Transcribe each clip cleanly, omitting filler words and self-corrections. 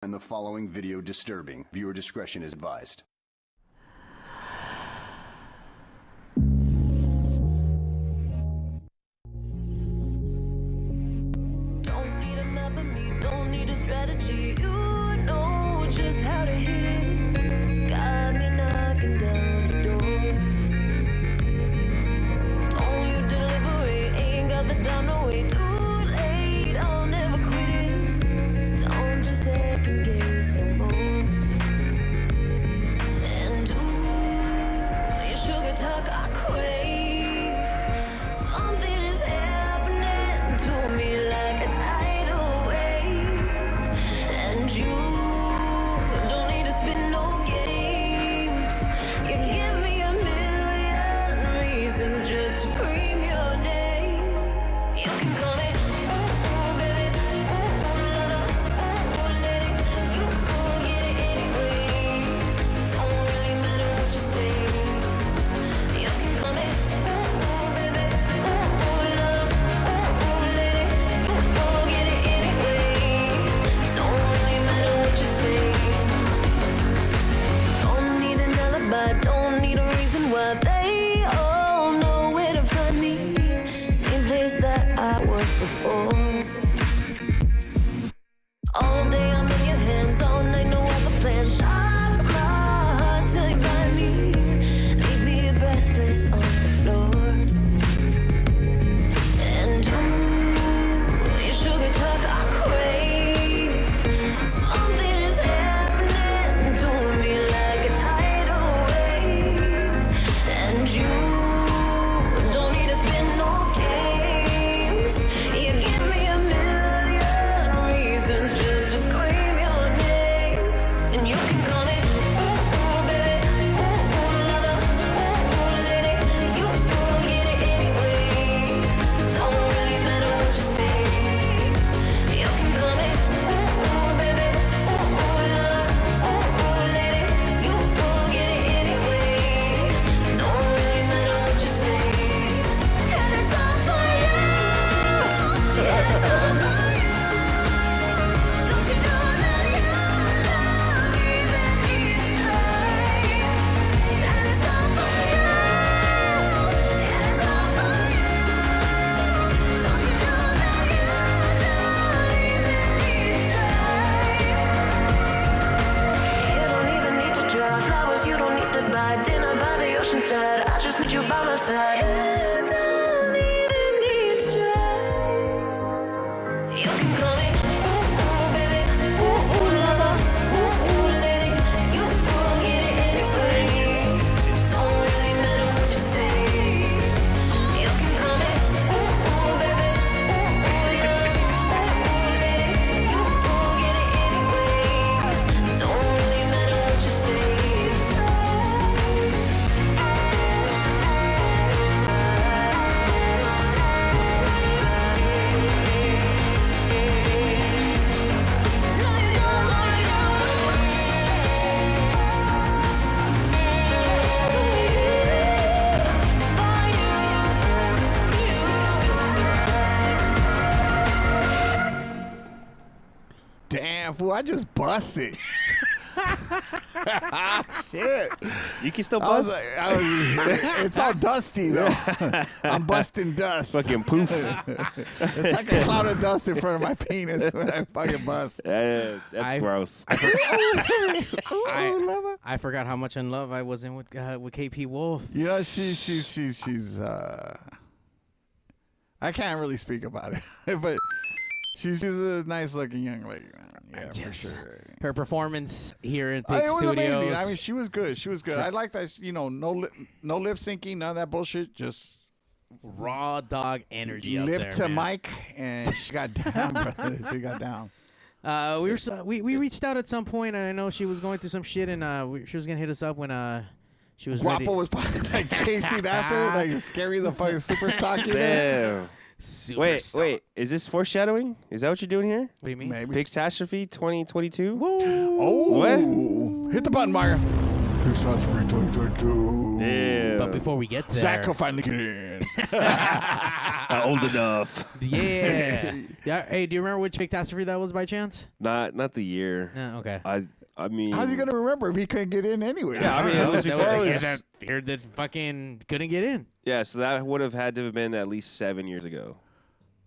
And the following video disturbing. Viewer discretion is advised. Don't need a map of me, don't need a strategy. You know just how to hit it. Got me knocking down the door. Don't you deliberate, ain't got the time to wait. Too late, I'll never quit it. Don't you second guess no more. And ooh, your sugar talk I crave. Something is happening to me like a tidal wave. And you don't need to spin no games. You give me a million reasons just to scream your name. You can call me ooh, baby, ooh, lover, ooh, lady. You get it anyway. Don't really matter what you say. You can call me ooh, baby, ooh, love, ooh, lady. You get it anyway. Don't really matter what you say. Don't need an alibi, don't need a reason why. They all know where to find me. Same place that I was before. All day I'm in your hands, all night no other plan. Shock my heart till you find me. Leave me breathless on the floor. And ooh, your sugar talk I crave. Something is happening to me like a tidal wave. And you don't need to spin no games. You give me a million reasons just to scream your name. And you can call me ooh, baby, ooh, lover, ooh, lady. You get it anyway. Don't really matter what you say. You can call me ooh, baby, ooh, lover, ooh, lady. You get it anyway. Don't really matter what you say. And it's all for you. Yeah, it's all for you. Don't you know that you don't even need to try. And it's all for you. Yeah, it's all for you. Don't you know that you don't even need to try. You don't even need to drive flowers, you don't need to buy dinner by the ocean side. I just need you by my side. You don't even need to try. You can call me ooh, baby, ooh, lover, ooh, lady. You get it anyway. Don't really matter what you say. You can call me ooh, baby, ooh, love, ooh, lady. You get it anyway. Don't really matter what you say. Damn, fool, I just busted. Shit. You can still I was bust. it's all dusty, though. I'm busting dust. Fucking poof. It's like a cloud of dust in front of my penis when I fucking bust. That's gross. I forgot how much in love I was in with KP Wolf. Yeah, she's I can't really speak about it, but she's a nice looking young lady, man. Yeah, for sure. Her performance here in It Pig was Studios. amazing. I mean, she was good. She was good. I like that. You know, no lip syncing, none of that bullshit. Just raw dog energy up lip there, to man. mic, and she got down, brother. She got down. We reached out at some point, and I know she was going through some shit, and she was gonna hit us up when she was ready. Guapo was probably like chasing after her, like scary the fucking super stocky. Damn. Super Wait, solid. wait. Is this foreshadowing? Is that what you're doing here? What do you mean? Maybe. Pigzastrophe 2022? Oh, What? Hit the button, Mario. PigzRadio 2022. Yeah. But before we get there, Zack will finally get in. Old enough. yeah. Yeah. Hey, do you remember which catastrophe that was by chance? Not the year. Okay. I mean, How's he gonna remember if he couldn't get in anyway? Yeah, I mean, it was That before the it year was. that feared that fucking couldn't get in. Yeah, so that would have had to have been at least 7 years ago.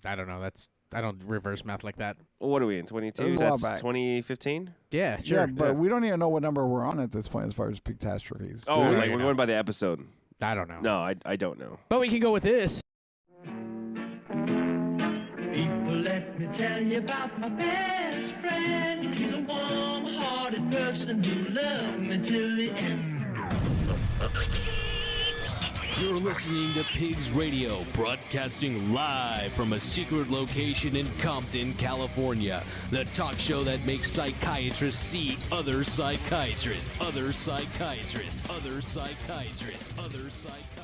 I don't know. I don't reverse math like that. Well, what are we in, That was 22? a while That's back. 2015? Yeah, sure. Yeah, but we don't even know what number we're on at this point as far as catastrophes. Oh, Dude. like we're going by the episode. I don't know. No, I don't know. But we can go with this. People, let me tell you about my best friend. He's a warm-hearted person who loved me till the end. You're listening to Pigs Radio, broadcasting live from a secret location in Compton, California. The talk show that makes psychiatrists see other psychiatrists, other psychiatrists, other psychiatrists, other psychiatrists.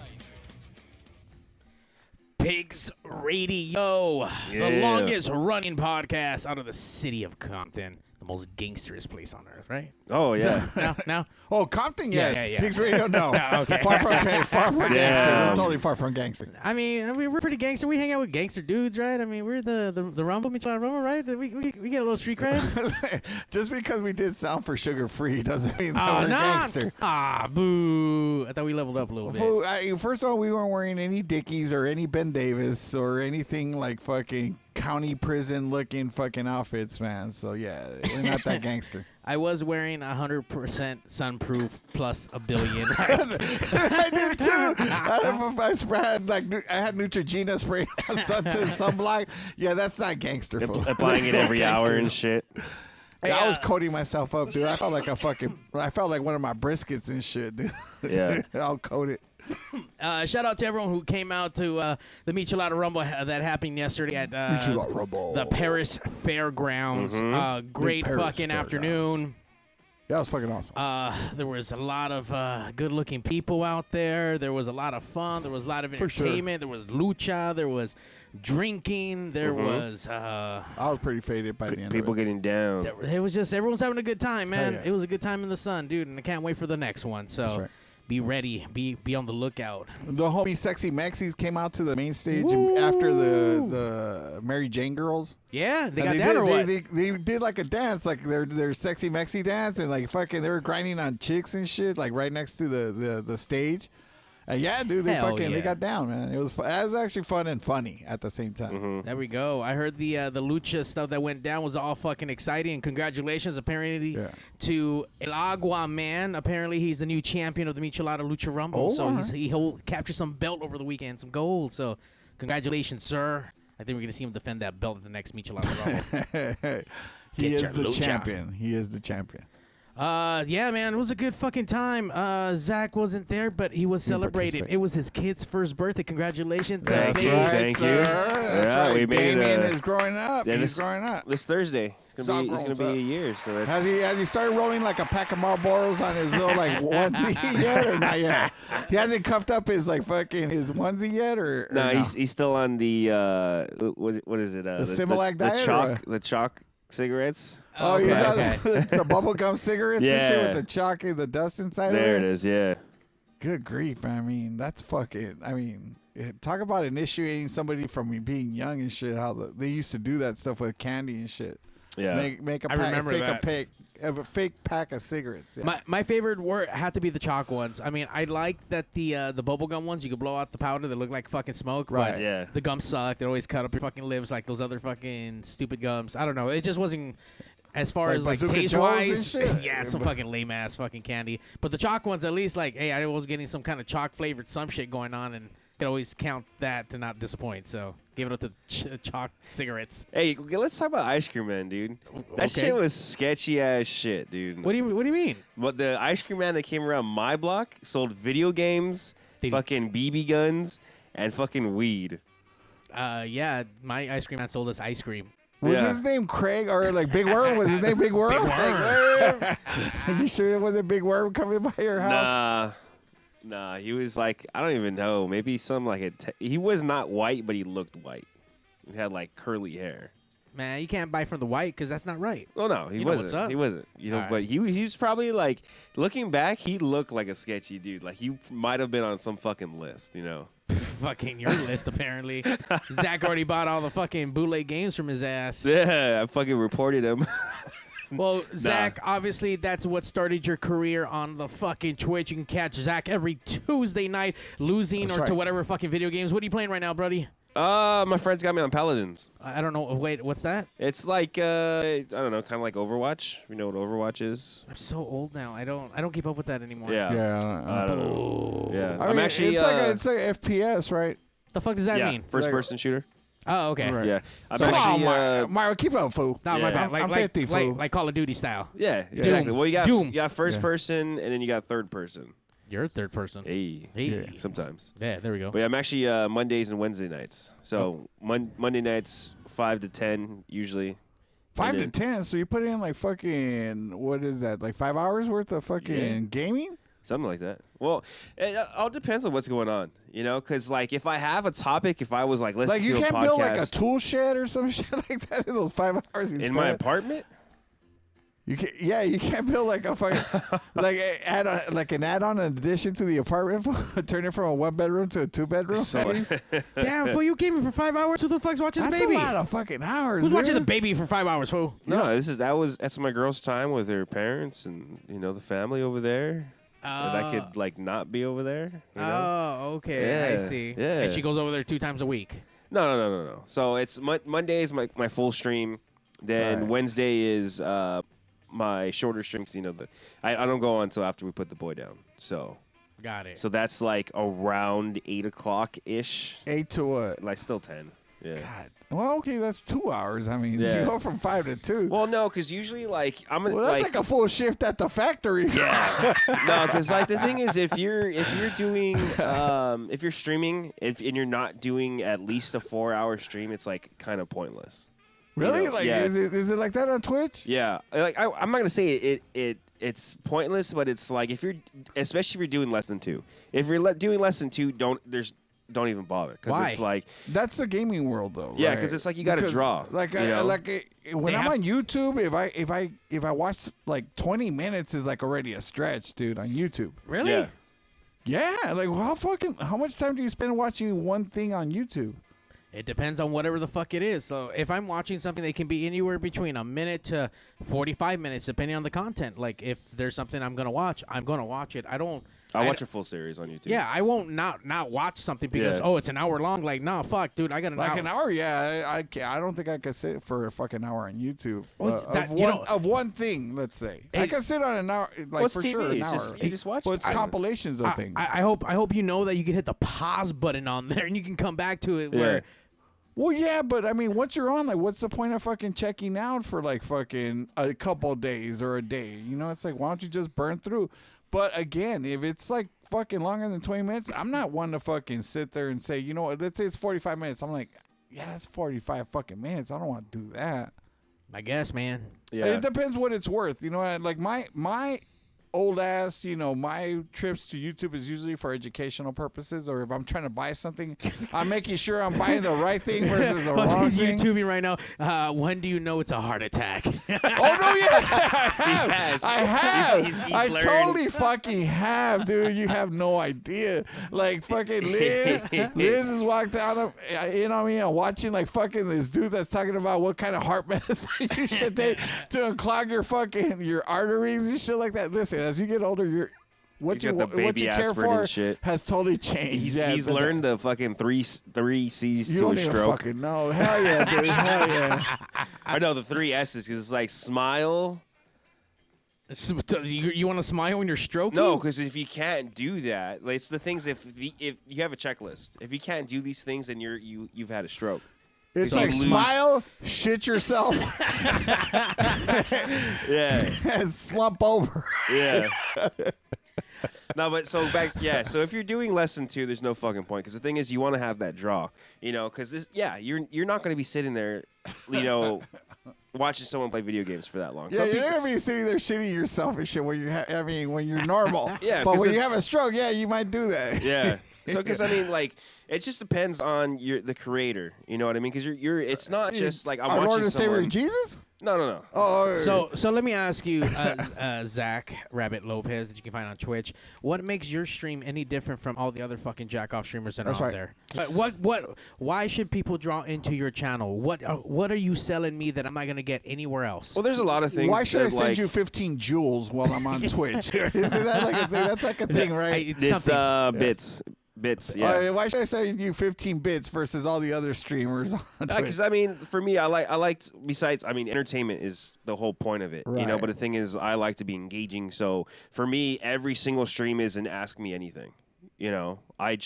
Pigs Radio, the Yeah. longest running podcast out of the city of Compton, the most gangsterous place on earth, right? Oh, yeah. No? Oh, Compton, yes. Yeah. PigzRadio, no. Okay. Far from gangster. Damn. We're totally far from gangster. I mean, we're pretty gangster. We hang out with gangster dudes, right? I mean, we're the Rumble, Michelada Rumble, right? We get a little street cred. Just because we did sound for sugar free doesn't mean that Oh, we're no. gangster. Boo. I thought we leveled up a little bit. First of all, we weren't wearing any Dickies or any Ben Davis or anything like fucking county prison looking fucking outfits, man. So yeah, we're not that gangster. I was wearing 100% sunproof plus $1 billion. I did too. I had Neutrogena spray on sunblock. Yeah, that's not gangster. fool. Applying it That's every not hour gangster. and shit. Yeah, I was coating myself up, dude. I felt like like one of my briskets and shit, dude. Yeah. I'll coat it. Shout out to everyone who came out to the Michelada Rumble that happened yesterday at Michelada Rumble. the Paris Fairgrounds. Great Paris fucking Fairgrounds. afternoon. Yeah, it was fucking awesome. There was a lot of good-looking people out there. There was a lot of fun. There was a lot of For sure. entertainment. There was lucha. There was drinking. There was. I was pretty faded by the end People of it. getting down. It was just everyone's having a good time, man. yeah. It was a good time in the sun, dude, and I can't wait for the next one. That's So right. be ready. Be on the lookout. The homie Sexy Maxis came out to the main stage Woo! after the Mary Jane girls. Yeah, they And got down or what? They did like a dance, like their Sexy Maxi dance, and like fucking they were grinding on chicks and shit, like right next to the stage. Yeah, dude, they Hell they yeah. got down, man. It was actually fun and funny at the same time. There we go. I heard the lucha stuff that went down was all fucking exciting. And congratulations, apparently, Yeah. to El Agua Man. Apparently, he's the new champion of the Michelada Lucha Rumble. Oh, so all he'll capture some belt over the weekend, some gold. So congratulations, sir. I think we're gonna see him defend that belt at the next Michelada Rumble. He Get is your the lucha. champion. He is the champion. Yeah, man, it was a good fucking time. Zack wasn't there, but he was celebrating. participate. It was his kid's first birthday. Congratulations, Thank baby. you. Thank you. That's Yeah, right. we made it, Damien is growing up. yeah, He's this- growing up. This Thursday. It's all gonna grown be up. a year, so that's Has he started rolling like a pack of Marlboros on his little like onesie yet or not yet? He hasn't cuffed up his like fucking his onesie yet or no, no? he's still on the what is it? The Similac the diet or chalk what? the chalk cigarettes. Oh, Okay, he's on okay. the bubblegum cigarettes and shit Yeah. with the chalk and the dust inside There of it it. is. Yeah. Good grief. I mean, that's fucking, talk about initiating somebody from being young and shit, how they used to do that stuff with candy and shit. Yeah. Make a I remember that. a fake pack of cigarettes. Yeah. My favorite word had to be the chalk ones. I mean, I like that the bubblegum ones, you could blow out the powder that look like fucking smoke. Right. But Yeah. the gums sucked. They always cut up your fucking lips like those other fucking stupid gums. I don't know. It just wasn't as far Like as like Bazooka taste Joes wise. and shit? Yeah, some fucking lame ass fucking candy. But the chalk ones, at least, like, hey, I was getting some kind of chalk flavored some shit going on, and could always count that to not disappoint. So give it up to chalk cigarettes. Hey, let's talk about Ice Cream Man, dude. That Okay. shit was sketchy as shit, dude. What do you mean? But the Ice Cream Man that came around my block sold video games, Dude. fucking BB guns, and fucking weed. Yeah, my ice cream man sold us ice cream. Was Yeah. his name Craig or like Big Worm? Was his name Big Worm? You sure it wasn't Big Worm coming by your house? Nah, he was like, I don't even know, maybe some like he was not white, but he looked white. He had like curly hair. Man, you can't buy from the white because that's not right. Well, no, he You know wasn't. what's up. He wasn't. You know, All right. but he was probably like, looking back, he looked like a sketchy dude. Like he might have been on some fucking list, you know. Fucking your list, apparently. Zach already bought all the fucking bootleg games from his ass. Yeah, I fucking reported him. Well, Zach, obviously that's what started your career on the fucking Twitch. You can catch Zach every Tuesday night, losing That's or to right. whatever fucking video games. What are you playing right now, buddy? My friends got me on Paladins. I don't know. Wait, what's that? It's like I don't know, kind of like Overwatch. You know what Overwatch is? I'm so old now. I don't keep up with that anymore. Yeah. Yeah. I don't know. Yeah. I I'm mean, actually it's like FPS, right? The fuck does that mean? first person shooter. Oh, okay. Right. Yeah. I'm Come actually on, Mario, keep up, fool. No, my Yeah. bad. Like, I'm like, 50, fool. like Call of Duty style. yeah, exactly. Well, Doom. you got first Yeah. person and then you got third person. You're a third person. Hey. Hey. Sometimes. Yeah, there we go. But yeah, I'm actually Mondays and Wednesday nights. So Monday nights 5 to 10 usually. 5 And to then- 10. So you put in like fucking, what is that? Like 5 hours worth of fucking gaming? Something like that. Well, it all depends on what's going on, you know? Because, like, if I have a topic, if I was, like, listening Like you to a can't podcast build like a tool shed or some shit like that in those 5 hours. You in spend. my apartment, You can't. Yeah, you can't build like a fucking like an add-on in addition to the apartment. Turn it from a 1-bedroom to a 2-bedroom. So- Damn, fool, you gaming for 5 hours? Who the fuck's watching That's the baby? a lot of fucking hours. Who's watching the dude. baby for 5 hours, fool? no, that's my girl's time with her parents and, you know, the family over there. And I could, like, not be over there, you know? Oh, okay. I Yeah, see. yeah. And she goes over there 2 times a week. No. So it's Monday is my full stream. Then Right. Wednesday is my shorter streams. You know, I don't go on until after we put the boy down. So Got it. that's like around 8 o'clock ish. 8 to what? Like still 10. Yeah. God. Well, okay, that's 2 hours. I mean, Yeah. you go from 5 to 2. Well, no, because usually like I'm gonna Well, that's like a full shift at the factory. yeah. No, because like the thing is, if you're doing if you're streaming and you're not doing at least a 4-hour stream, it's like kind of pointless. Really? know, Like, yeah. is it like that on Twitch? Yeah, like I'm not gonna say it's pointless, but it's like especially if you're doing less than 2. If you're doing less than 2, don't even bother because Why? it's like That's the gaming world, though. Yeah, right? 'cause it's like you gotta Because, draw, Like, you know? when They I'm have- on YouTube, if I watch like 20 minutes is like already a stretch, dude, on YouTube. Really? yeah. Yeah, like how much time do you spend watching one thing on YouTube? It depends on whatever the fuck it is. So if I'm watching something, they can be anywhere between a minute to 45 minutes, depending on the content. Like if there's something I'm gonna watch, I'm gonna watch it. I'll watch a full series on YouTube. Yeah, I won't not watch something because Yeah. it's an hour long. Like, no, fuck, dude, I got Like an hour? Yeah, I don't think I could sit for a fucking hour on YouTube of one thing. Let's say I Hey, could sit on an hour, like what's for TV? sure, an It's hour. just- you just watch Well, it. it's compilations of things. I hope you know that you can hit the pause button on there and you can come back to it. Yeah. Where Well, yeah, but I mean, once you're on, like, what's the point of fucking checking out for like fucking a couple days or a day? You know, it's like, why don't you just burn through? But again, if it's like fucking longer than 20 minutes, I'm not one to fucking sit there and say, you know what, let's say it's 45 minutes. I'm like, yeah, that's 45 fucking minutes. I don't want to do that. I guess, man. Yeah. It depends what it's worth. You know, like my old ass, you know, my trips to YouTube is usually for educational purposes, or if I'm trying to buy something, I'm making sure I'm buying the right thing versus the wrong He's thing. YouTubing right now. When do you know it's a heart attack? Oh no, yeah, I have. has. I have. He's I learned. totally fucking have, dude. You have no idea. Like fucking Liz is walked down, you know what I mean? I'm watching like fucking this dude that's talking about what kind of heart medicine you should take to unclog your arteries and shit like that. Listen, as you get older, what He's you got the what baby you care aspirin for and shit. has totally changed. He's learned the fucking three C's You to don't a even stroke. fucking know. Hell yeah, dude. Hell yeah. I know the 3 S's because it's like smile. You want to smile when you're stroking? No, because if you can't do that, like, it's the things. If you have a checklist, if you can't do these things, then you've had a stroke. It's So like you lose- smile, shit yourself, Yeah, and slump over. yeah. No, but so back, yeah. So if you're doing less than 2, there's no fucking point. Because the thing is, you want to have that draw, you know. Because you're not going to be sitting there, you know, watching someone play video games for that long. Yeah, Some you're people- gonna be sitting there shitting yourself and shit when you when you're normal. Yeah, but 'cause when it- you have a stroke, yeah, you might do that. Yeah. So, because I mean, like, it just depends on the creator. You know what I mean? Because you're. It's not just like I'm Our watching Lord and Savior someone. Jesus? No. Oh, So let me ask you, Zack Rabbit Lopez, that you can find on Twitch. What makes your stream any different from all the other fucking jack off streamers that are out there? But why should people draw into your channel? What are you selling me that I'm not gonna get anywhere else? Well, there's a lot of things. why should I that, send like, you 15 joules while I'm on Twitch? Isn't that like a thing? That's like a thing, right? It's bits. Yeah. Why should I send you 15 bits versus all the other streamers on Twitch? Because I mean, for me, I liked. Besides, I mean, entertainment is the whole point of it, you know. Right. But the thing is, I like to be engaging. So for me, every single stream is an ask me anything. You know, I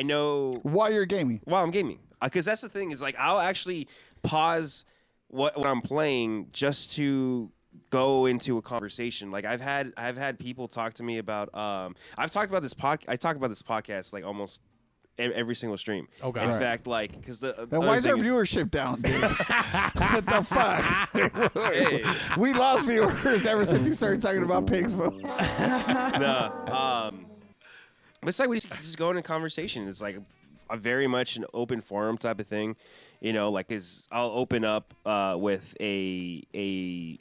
know While you're gaming. while I'm gaming, because that's the thing is like I'll actually pause what I'm playing just to go into a conversation. Like I've had people talk to me about I talk about this podcast like almost every single stream. Okay. In Right. fact, like because the Then other why is our thing viewership down, dude? What the fuck? Hey. We lost viewers ever since you started talking about pigs. Nah, but it's like we just go into conversation. It's like a very much an open forum type of thing, you know. Like, I'll open up with a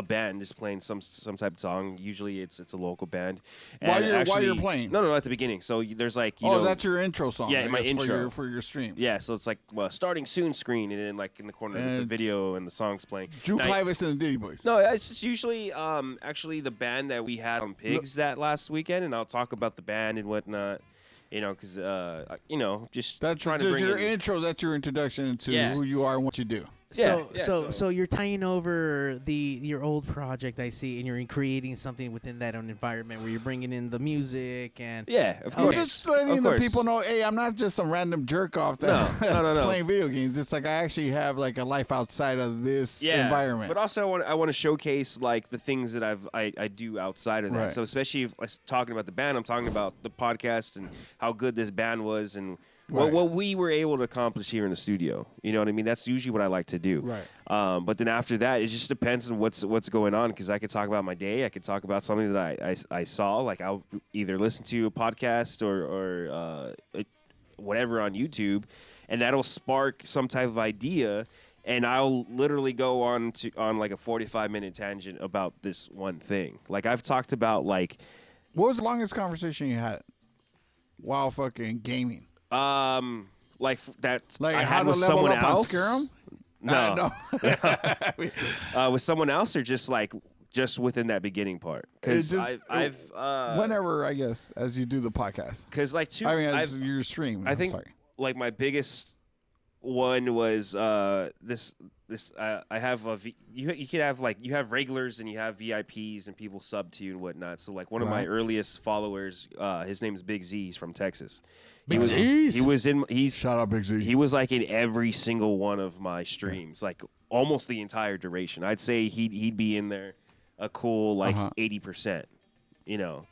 band is playing some type of song. Usually it's a local band. And While you're playing? No, at the beginning. So there's like you know. That's your intro song. Yeah, I my guess, intro. for your stream. Yeah, so it's like starting soon screen, and then like in the corner there's a And video and the song's playing. Drew And I- Clivis and the Diddy Boys. No, it's just usually actually the band that we had on Pigz that last weekend, and I'll talk about the band and whatnot. You know, because you know, just That's trying to just bring your in. intro. That's your introduction into Yeah. who you are and what you do. So you're tying over your old project, I see, and you're creating something within that own environment where you're bringing in the music and Yeah, of I'm course. just letting Of the course. people know, hey, I'm not just some random jerk off No, that's no. playing video games. It's like I actually have like a life outside of this environment. But also, I want to showcase like the things that I do outside of that. Right. So especially if I'm talking about the band, I'm talking about the podcast and how good this band was and Right. what we were able to accomplish here in the studio. You know what I mean? That's usually what I like to do. Right. But then after that, it just depends on what's going on. Because I could talk about my day. I could talk about something that I saw. Like I'll either listen to a podcast or whatever on YouTube, and that'll spark some type of idea. And I'll literally go on like a 45-minute tangent about this one thing. Like I've talked about like What was the longest conversation you had while fucking gaming? like that Like I how had to with level someone up else. on Skyrim? No, with someone else or just within that beginning part. Because I've whenever, I guess, as you do the podcast. because like As your stream. I I'm think sorry. like my biggest one was this I have you could have like you have regulars and you have VIPs and people sub to you and whatnot. So like one of my Right. earliest followers, his name is Big Z. He's from Texas. Big Z's? Shout out Big Z. He was like in every single one of my streams, like almost the entire duration. I'd say he'd be in there a cool like 80%, you know.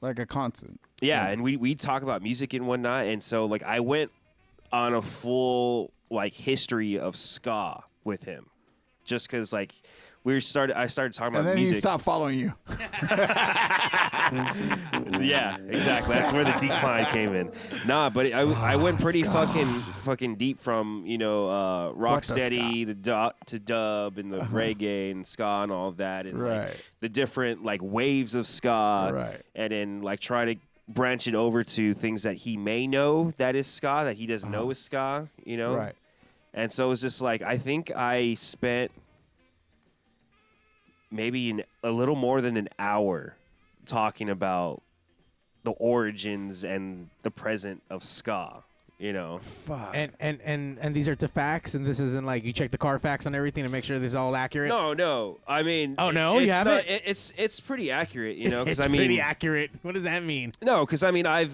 Like a constant. Yeah, and we talk about music and whatnot, and so like I went on a full like history of ska with him, just because like I started talking And about then music. he stopped following you. Yeah, exactly. That's where the decline came in. Nah, but I went pretty fucking deep from rocksteady to dub and the reggae and ska and all of that and like, Right. the different like waves of ska, Right. and then like try to branch it over to things that he may know that is ska that he doesn't know is ska, you know. Right. And so it's just like I think I spent maybe a little more than an hour talking about the origins and the present of ska, you know. Fuck. And these are the facts, and this isn't like you check the Carfax on everything to make sure this is all accurate. No. I mean, Oh, no? You it's have not- it? It's pretty accurate, you know. It's Because I mean, pretty accurate. What does that mean? no, because I mean, I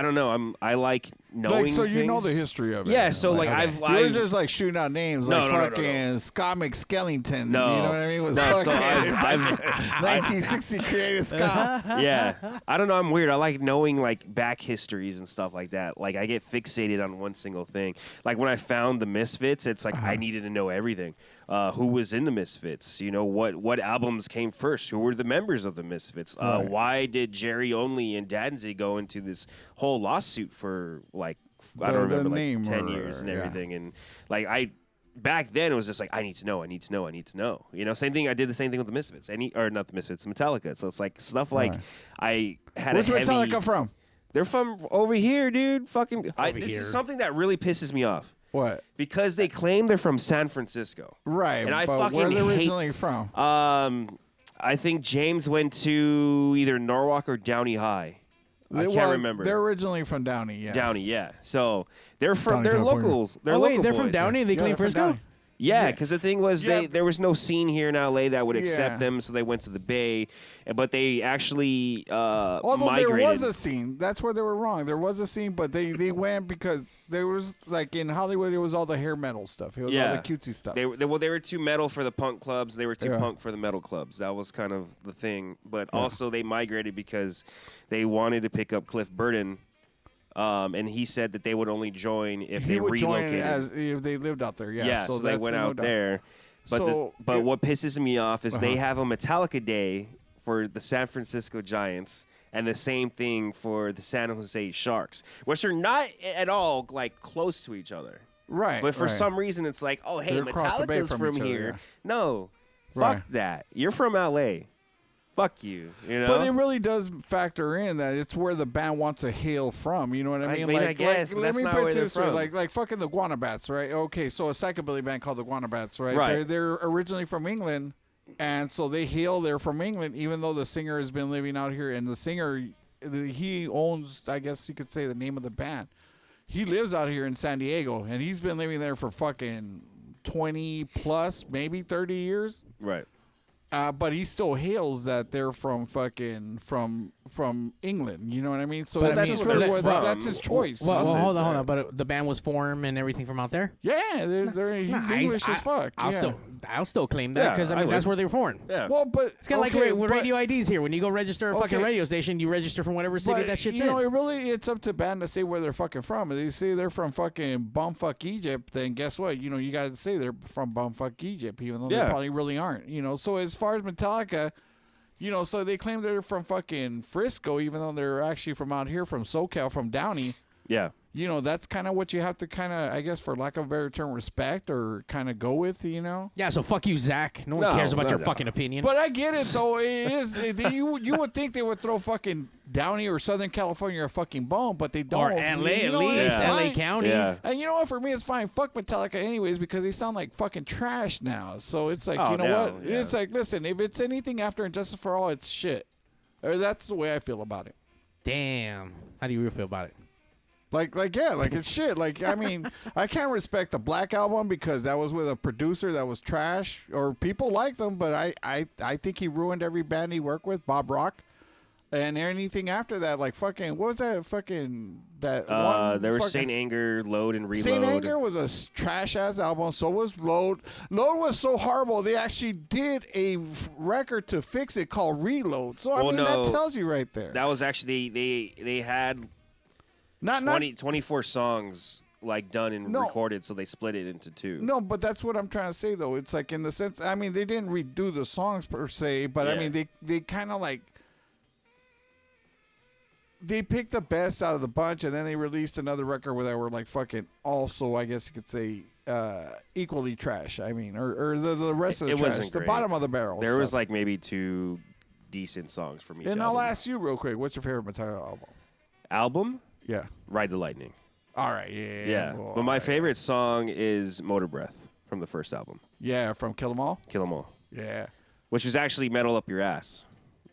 don't know. I like knowing. Like, so you know things. the history of it. Yeah, so like okay. I've You were just like shooting out names No, like no, no, no, fucking Scott McSkellington. No. You know what I mean? Was No, so fucking I've 1960 created Scott. yeah. I don't know. I'm weird. I like knowing like back histories and stuff like that. Like I get fixated on one single thing. Like when I found the Misfits, it's like I needed to know everything. who was in the Misfits? You know, what albums came first? Who were the members of the Misfits? Right. Why did Jerry Only and Danzig go into this whole lawsuit for like I don't remember, like 10 years and everything? And like back then it was just like I need to know. You know, same thing. I did the same thing with the Misfits. Or not the Misfits, Metallica. So it's like stuff like I had Where's a heavy. Metallica from? They're from over here, dude. This is something that really pisses me off. What? Because they claim they're from San Francisco. Right. And I but fucking where are they hate- originally from? I think James went to either Norwalk or Downey High. I can't remember. They're originally from Downey, yes. Downey, yeah. So they're Downey, they're California. locals. They're Oh local wait, they're from boys. Downey. They Yeah, claim they're from Frisco. Downey. Yeah, because the thing was Yeah. there was no scene here in LA that would accept Yeah. them, so they went to the Bay. But they actually Although migrated. there was a scene. That's where they were wrong. There was a scene, but they went because there was, like, in Hollywood, it was all the hair metal stuff. It was all the cutesy stuff. They were too metal for the punk clubs. They were too Yeah. punk for the metal clubs. That was kind of the thing. But also they migrated because they wanted to pick up Cliff Burton. And he said that they would only join if he they would join relocated. as if they lived out there. Yeah, Yeah, so they that's went no out doubt. there. But So, but what pisses me off is they Uh-huh. have a Metallica Day for the San Francisco Giants and the same thing for the San Jose Sharks, which are not at all like close to each other. Right. But for right. some reason, it's like, oh, hey, They're across the bay Metallica's from from each other, here. yeah. No, Right. fuck that. You're from LA. Fuck you. You know. But it really does factor in that it's where the band wants to hail from. You know what I mean? I guess, but let that's me not put where it they're this way. from. Like fucking the Guanabats, right? Okay, so a psychobilly band called the Guanabats, right? Right. They're originally from England, and so they hail. They're from England, even though the singer has been living out here, and the singer he owns, I guess you could say, the name of the band. He lives out here in San Diego, and he's been living there for fucking 20 plus, maybe 30 years. right. But he still hails that they're from fucking from England. You know what I mean? So But that's I mean, just where really they're where from. that's his choice. Well, I'll say hold on. that. But the band was formed and everything from out there. Yeah, he's Nah, English as fuck. I'll still claim that Yeah, because I I mean would. that's where they were born. Yeah. Well, but It's kind of okay, like with but- radio IDs here. When you go register a fucking Okay. radio station, you register from whatever city but, that shit's you know, in. it's up to band to say where they're fucking from. If they say they're from fucking bumfuck Egypt, then guess what? You know, you guys say they're from bumfuck Egypt, even though Yeah. they probably really aren't. You know, so as far as Metallica, you know, so they claim they're from fucking Frisco, even though they're actually from out here, from SoCal, from Downey. Yeah. You know, that's kind of what you have to kind of, I guess, for lack of a better term, respect or kind of go with, you know? Yeah, so fuck you, Zach. No one No, cares about no, your no. fucking opinion. But I get it, though. You would think they would throw fucking Downey or Southern California a fucking bone, but they don't. or LA You at know, least, it's LA fine. County. Yeah. And you know what? For me, it's fine. Fuck Metallica anyways because they sound like fucking trash now. So it's like, Oh, you know no, what? yeah. It's like, listen, if it's anything after Injustice for All, it's shit. Or that's the way I feel about it. Damn. How do you feel about it? Like it's shit. Like, I mean, I can't respect the Black Album because that was with a producer that was trash, or people liked them, but I think he ruined every band he worked with, Bob Rock. And anything after that, like fucking, what was that fucking, that one? There was fucking- Saint Anger, Load and Reload. Saint Anger was a trash ass album. So was Load. Load was so horrible. They actually did a record to fix it called Reload. So I Well, mean, no, that tells you right there. That was actually they had Not 24 songs like done and No. recorded, so they split it into two. No, but that's what I'm trying to say though. It's like in the sense, I mean, they didn't redo the songs per se, but I Yeah. mean, they kind of like. They picked the best out of the bunch, and then they released another record where they were like fucking also, I guess you could say, equally trash. I mean, or the rest of the It trash, wasn't the great. bottom of the barrel. There was stuff. like maybe two decent songs from each And album. I'll ask you real quick, what's your favorite Metallica album? Album? Yeah. Ride the Lightning. All right. Yeah. Yeah. Well, But my all right. favorite song is Motor Breath from the first album, Yeah, from Kill 'Em All. Kill 'Em All, Yeah. which was actually Metal Up Your Ass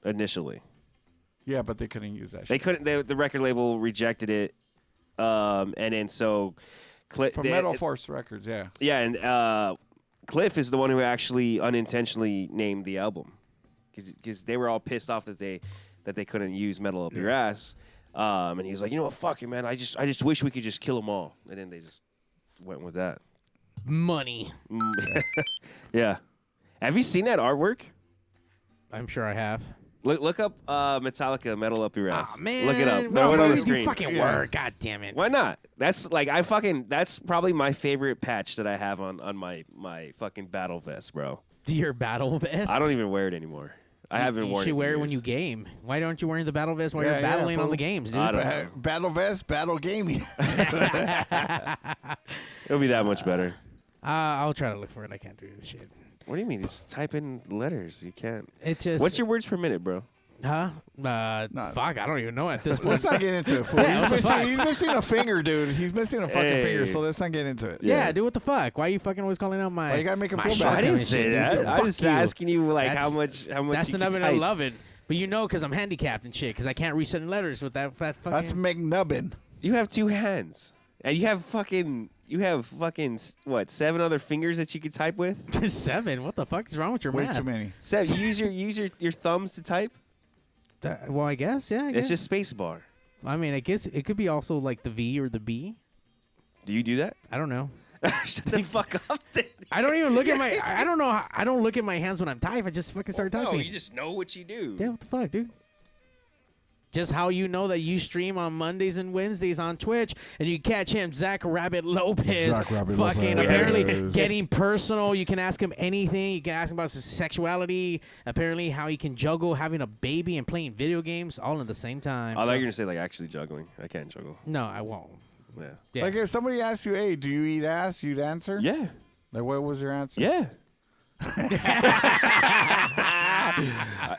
initially. Yeah, but they couldn't use that. They shit. couldn't. The record label rejected it, and then so From Metal Force Records. Yeah. Yeah, and Cliff is the one who actually unintentionally named the album because they were all pissed off that they couldn't use Metal Up Your Ass, and he was like, you know what, fuck it, man. I just wish we could just kill them all, and then they just went with that. Money. Yeah. Have you seen that artwork? I'm sure I have. Look up Metallica, Metal Up Your Ass. Oh, man. Look it up. Well, Throw it on the you screen. fucking work. God damn it. Why not? That's like that's probably my favorite patch that I have on my fucking battle vest, bro. Your battle vest? I don't even wear it anymore. I haven't worn it. You should wear it in when you years. game. Why aren't you wearing the battle vest while you're battling on the games, dude? I don't know. Battle vest, battle gaming. It'll be that much better. I'll try to look for it. I can't do this shit. What do you mean? Just type in letters. You can't. It just. What's your words per minute, bro? Huh? Fuck, I don't even know at this point. Let's not get into it, fool. He's missing a finger, dude. He's missing a fucking finger, so let's not get into it. Yeah, dude, what the fuck? Why are you fucking always calling out my... Why you gotta make him my feel shotgun bad? I didn't and say shit, that. dude? I Fuck was you. asking you like That's- how much That's you the can nubbin type. I love it. But you know, because I'm handicapped and shit, because I can't reset letters with that fat fucking... That's McNubbin. You have 2 hands, and you have fucking what 7 other fingers that you could type with? 7? What the fuck is wrong with your Way math? too many. 7. You use your thumbs to type. Well, I guess, yeah. I guess. It's just space bar. I mean, I guess it could be also like the V or the B. Do you do that? I don't know. Shut the fuck up. I don't even look at my... I don't know. I don't look at my hands when I'm typing. I just fucking start No, typing. you just know what you do. Yeah, what the fuck, dude? Just how you know that you stream on Mondays and Wednesdays on Twitch, and you catch him, Zack Rabbit Lopez, Zack Rabbit fucking Lopez. apparently getting personal. You can ask him anything. You can ask him about his sexuality, apparently how he can juggle having a baby and playing video games all at the same time. I thought So- you were gonna say like actually juggling. I can't juggle. No, I won't. Yeah. Yeah. Like if somebody asks you, "Hey, do you eat ass?" You'd answer. Yeah. Like what was your answer? Yeah.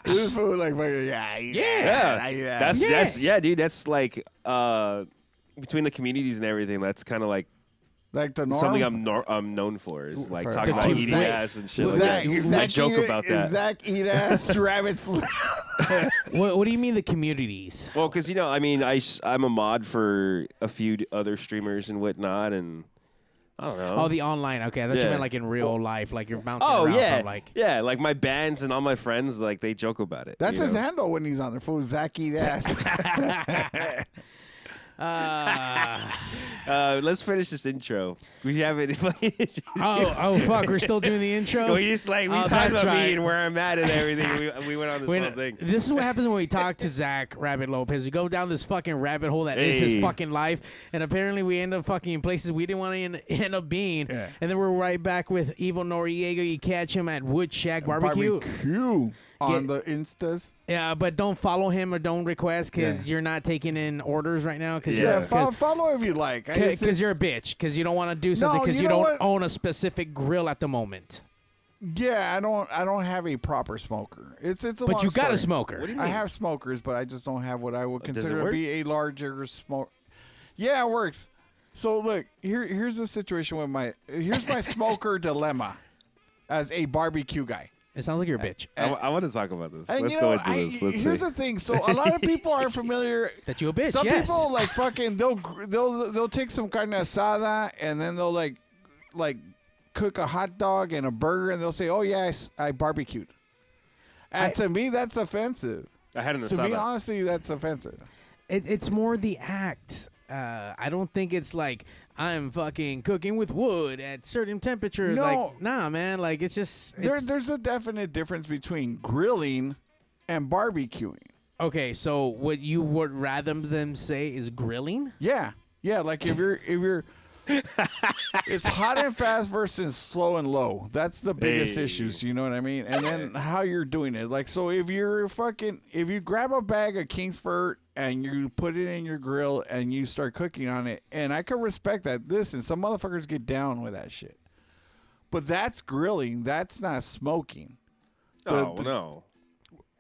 This fool like, yeah, I eat ass. I eat ass. That's dude. That's like between the communities and everything. That's kind of like like the norm. something I'm known for is like For- talking The about cute eating Zack- ass and shit Zack, like that. I joke eat, about that. Zack eat ass rabbits. What do you mean the communities? Well, because I mean, I'm a mod for a few other streamers and whatnot, and I don't know. Oh, the online. Okay, I thought you Yeah. meant like in real life, like you're bouncing Oh around yeah, from like... yeah. Like my bands and all my friends, like they joke about it. That's you his know? handle when he's on there. Fool, Zack eat ass. Let's finish this intro. We haven't. Oh, fuck. We're still doing the intros? We just like we Oh, talked that's about right. me and where I'm at and everything. We went on this whole thing. This is what happens when we talk to Zack Rabbit Lopez. We go down this fucking rabbit hole that is his Hey. fucking life, and apparently we end up fucking in places we didn't want to end up being. Yeah. And then we're right back with Evil Noriega. You catch him at Wood Shack Barbecue. On the Instas. Yeah, but don't follow him or don't request because you're not taking in orders right now. Cause Yeah. Follow if you like. Because you're a bitch. Because you don't want to do something. Because you you know don't what? own a specific grill at the moment. Yeah, I don't have a proper smoker. It's a But long you got story. a smoker. What do you I mean? have smokers, but I just don't have what I would Does it consider to work? be a larger smoke. Yeah, it works. So look, here's the situation with here's my smoker dilemma as a barbecue guy. It sounds like you're a bitch. I want to talk about this. And Let's you go know, into this. Let's here's see. the thing. So a lot of people aren't familiar. That you a bitch, Some yes. people like fucking they'll take some carne asada and then they'll like cook a hot dog and a burger and they'll say, "Oh yeah, I barbecued." And to me, that's offensive. I had an To me, asada. honestly, that's offensive. It's more the act. I don't think it's like I'm fucking cooking with wood at certain temperatures. No. Like, nah, man. Like, it's just... There's a definite difference between grilling and barbecuing. Okay, so what you would rather them say is grilling? Yeah, like if you're, it's hot and fast versus slow and low. That's the biggest Hey. issues. You know what I mean? And then how you're doing it. Like, so if you grab a bag of Kingsford and you put it in your grill and you start cooking on it, and I can respect that. Listen, some motherfuckers get down with that shit, but that's grilling. That's not smoking. Oh no.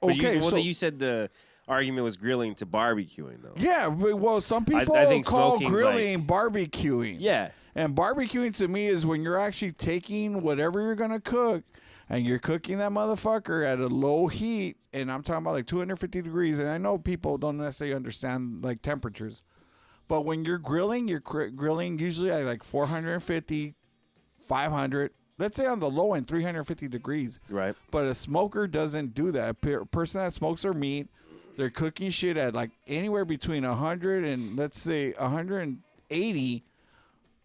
But Okay, so you said the argument was grilling to barbecuing though. yeah, but, well, some people I think call smoking's grilling barbecuing. Yeah. And barbecuing to me is when you're actually taking whatever you're going to cook and you're cooking that motherfucker at a low heat. And I'm talking about like 250 degrees. And I know people don't necessarily understand like temperatures. But when you're grilling usually at like 450, 500. Let's say on the low end, 350 degrees. Right. But a smoker doesn't do that. A person that smokes their meat, they're cooking shit at like anywhere between 100 and let's say 180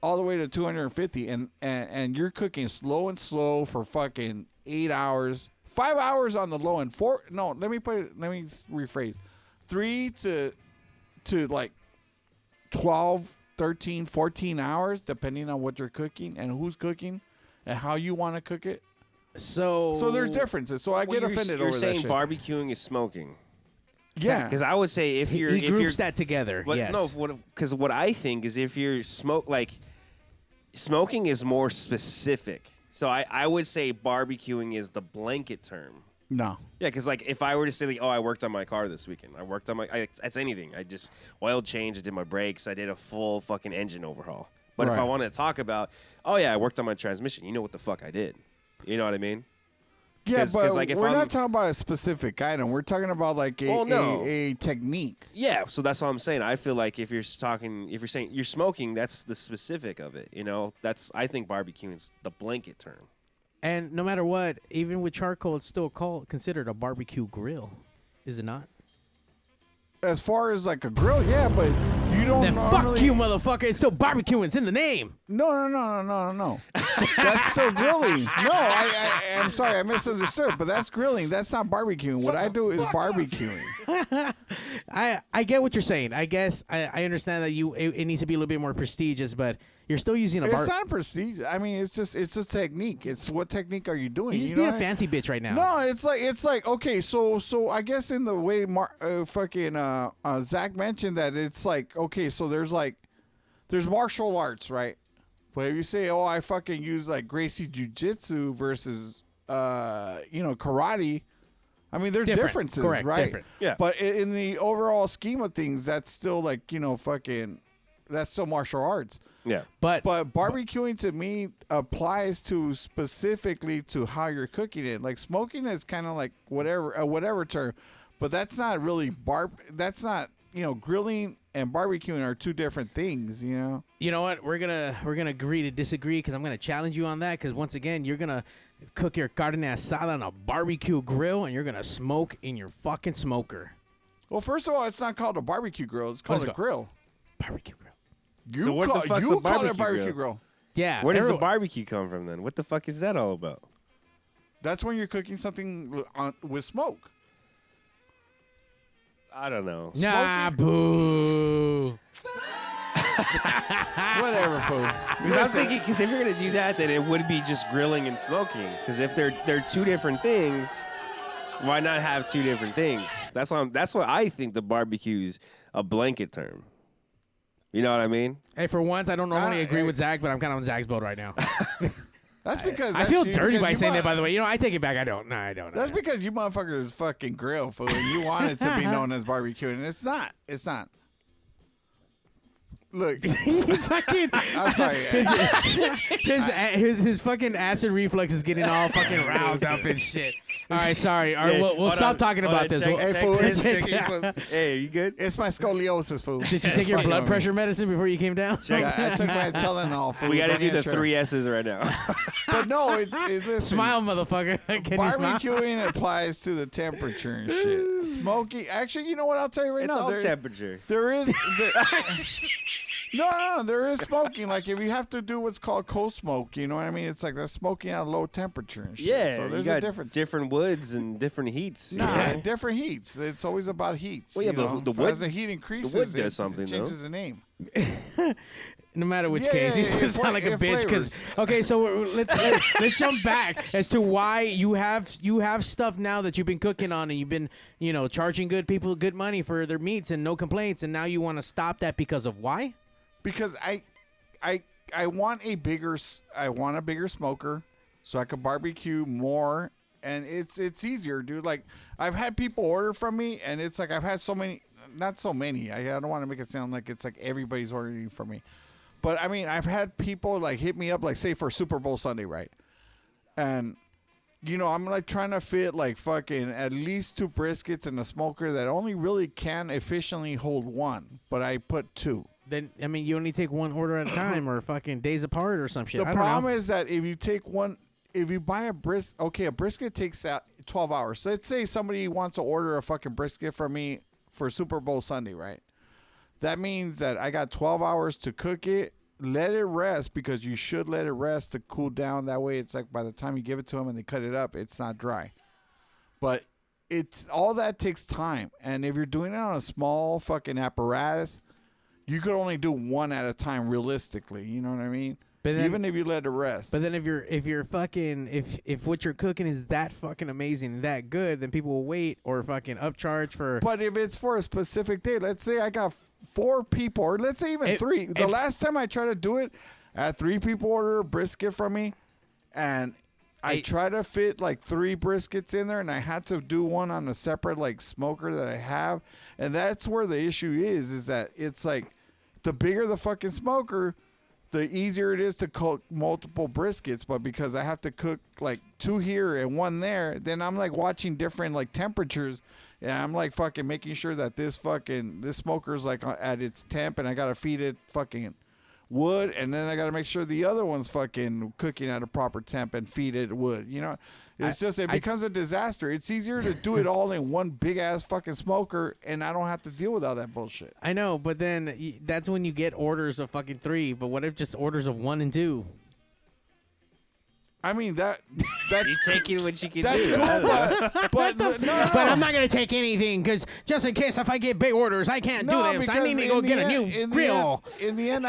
all the way to 250. And you're cooking slow and slow for fucking 8 hours, 5 hours on the low end. Let me rephrase. 3 to like 12, 13, 14 hours, depending on what you're cooking and who's cooking and how you want to cook it. So there's differences. So I get offended over that shit. You're saying barbecuing is smoking. Yeah. Because I would say if you're... He groups that together, yes. No, because what I think is if you're smoking is more specific. So I would say barbecuing is the blanket term. No. Yeah, because like if I were to say, like, oh, I worked on my car this weekend. I worked on that's anything. I just oil change. I did my brakes. I did a full fucking engine overhaul. But if I wanted to talk about, oh, yeah, I worked on my transmission, you know what the fuck I did. You know what I mean? Yeah, but like we're not talking about a specific item. We're talking about like a technique. Yeah, so that's all I'm saying. I feel like if you're saying you're smoking, that's the specific of it. You know, I think barbecuing is the blanket term. And no matter what, even with charcoal, it's still considered a barbecue grill, is it not? As far as like a grill, yeah, but you don't. Then fuck you, motherfucker! It's still barbecuing. It's in the name. No. That's still grilling. No, I'm sorry, I misunderstood. But that's grilling. That's not barbecuing. What I do is barbecuing. I get what you're saying. I guess I understand that it needs to be a little bit more prestigious, but you're still using a It's not prestige. I mean, it's just technique. It's what technique are you doing? You're just being a fancy bitch right now. No, it's like okay, so I guess in the way Zack mentioned that it's like okay, so there's martial arts, right? But if you say, oh, I fucking use like Gracie Jiu-Jitsu versus karate, I mean there's differences, correct, right? Different. Yeah. But in the overall scheme of things, that's still like that's still martial arts. Yeah. But barbecuing to me applies to specifically to how you're cooking it. Like smoking is kind of like whatever term, but that's not really that's not, grilling and barbecuing are two different things, You know what? We're gonna agree to disagree because I'm gonna challenge you on that. Because once again, you're gonna cook your carne asada on a barbecue grill and you're gonna smoke in your fucking smoker. Well, first of all, it's not called a barbecue grill. It's called a grill. Barbecue grill. You call it a barbecue grill. Yeah. Where does the barbecue come from then? What the fuck is that all about? That's when you're cooking something with smoke. I don't know. Nah, boo. Whatever, fool. Because I'm thinking, if you're gonna do that, then it would be just grilling and smoking. Because if they're two different things, why not have two different things? That's what I think the barbecue's a blanket term. You know what I mean? Hey, for once, I don't normally agree with Zack, but I'm kind of on Zack's boat right now. That's because I feel dirty by saying that, by the way. I take it back. I don't. No, I don't. That's because you motherfuckers fucking grill, fool. You want it to be known as barbecuing. It's not. It's not. Look. He's fucking. I'm sorry. His fucking acid reflux is getting all fucking roused up and shit. All right, sorry. All right, we'll stop talking about this. Hey, are you good? It's my scoliosis, fool. Did you take your blood pressure medicine before you came down? Yeah, I took my Tylenol, fool. We got to do the 3 S's right now. But no, listen. Smile, motherfucker. Can you smile? Barbecuing applies to the temperature and shit. Smoking. Actually, you know what? I'll tell you right now. It's all temperature. There is. No, there is smoking. Like if you have to do what's called co-smoke, you know what I mean? It's like that's smoking at low temperature and shit. Yeah, so there's you got a difference. different woods and different heats. Different heats. It's always about heats. Well, yeah, but the wood, as the heat increases, the wood does something, it changes the name. No matter which case, you still sound like a bitch. Because okay, so let's jump back as to why you have stuff now that you've been cooking on, and you've been charging good people good money for their meats and no complaints, and now you want to stop that because of why? Because I want a bigger smoker so I could barbecue more, and it's easier, dude. Like I've had people order from me, and it's like I've had so many, not so many. I don't want to make it sound like it's like everybody's ordering from me, but I mean I've had people like hit me up like say for Super Bowl Sunday, right? And I'm like trying to fit like fucking at least 2 briskets in a smoker that only really can efficiently hold 1, but I put 2. Then I mean, you only take one order at a time, or fucking days apart, or some shit. The problem is that if you buy a brisket takes out 12 hours. So let's say somebody wants to order a fucking brisket from me for Super Bowl Sunday, right? That means that I got 12 hours to cook it, let it rest, because you should let it rest to cool down. That way, it's like by the time you give it to them and they cut it up, it's not dry. But it's all that takes time. And if you're doing it on a small fucking apparatus, you could only do one at a time realistically. You know what I mean? But then, even if you let it rest. But then if you're fucking if what you're cooking is that fucking amazing, that good, then people will wait or fucking upcharge for. But if it's for a specific day, let's say I got 4 people, or let's say even 3. The last time I tried to do it, I had 3 people order a brisket from me, and I tried to fit like 3 briskets in there, and I had to do one on a separate like smoker that I have, and that's where the issue is that it's like the bigger the fucking smoker, the easier it is to cook multiple briskets. But because I have to cook like 2 here and 1 there, then I'm like watching different like temperatures, and I'm like fucking making sure that this smoker's like at its temp, and I gotta feed it fucking wood, and then I gotta make sure the other one's fucking cooking at a proper temp and feed it wood. You know, it's it becomes a disaster. It's easier to do it all in one big ass fucking smoker, and I don't have to deal with all that bullshit. I know, but then that's when you get orders of fucking 3. But what if just orders of 1 and 2? I mean that's you taking what you can that's do. Cool, but But I'm not gonna take anything because just in case if I get big orders, I can't do them. So I need to go get a new grill. In the end,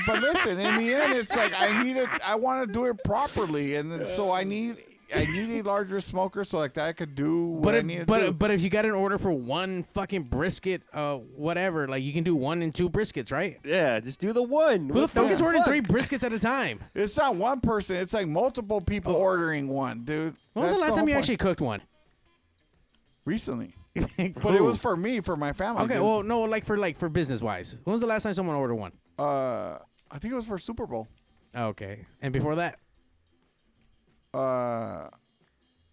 but listen, in the end, it's like I want to do it properly, and then, so I need a larger smoker so like that I could do what I need to do. But if you got an order for 1 fucking brisket, whatever, like you can do 1 and 2 briskets, right? Yeah, just do the 1. Who the fuck is ordering 3 briskets at a time? It's not one person. It's like multiple people ordering one, dude. When was the last time you actually cooked one? Recently. But it was for me, for my family. Okay, dude. well, no, like for business wise. When was the last time someone ordered one? I think it was for Super Bowl. Okay, and before that?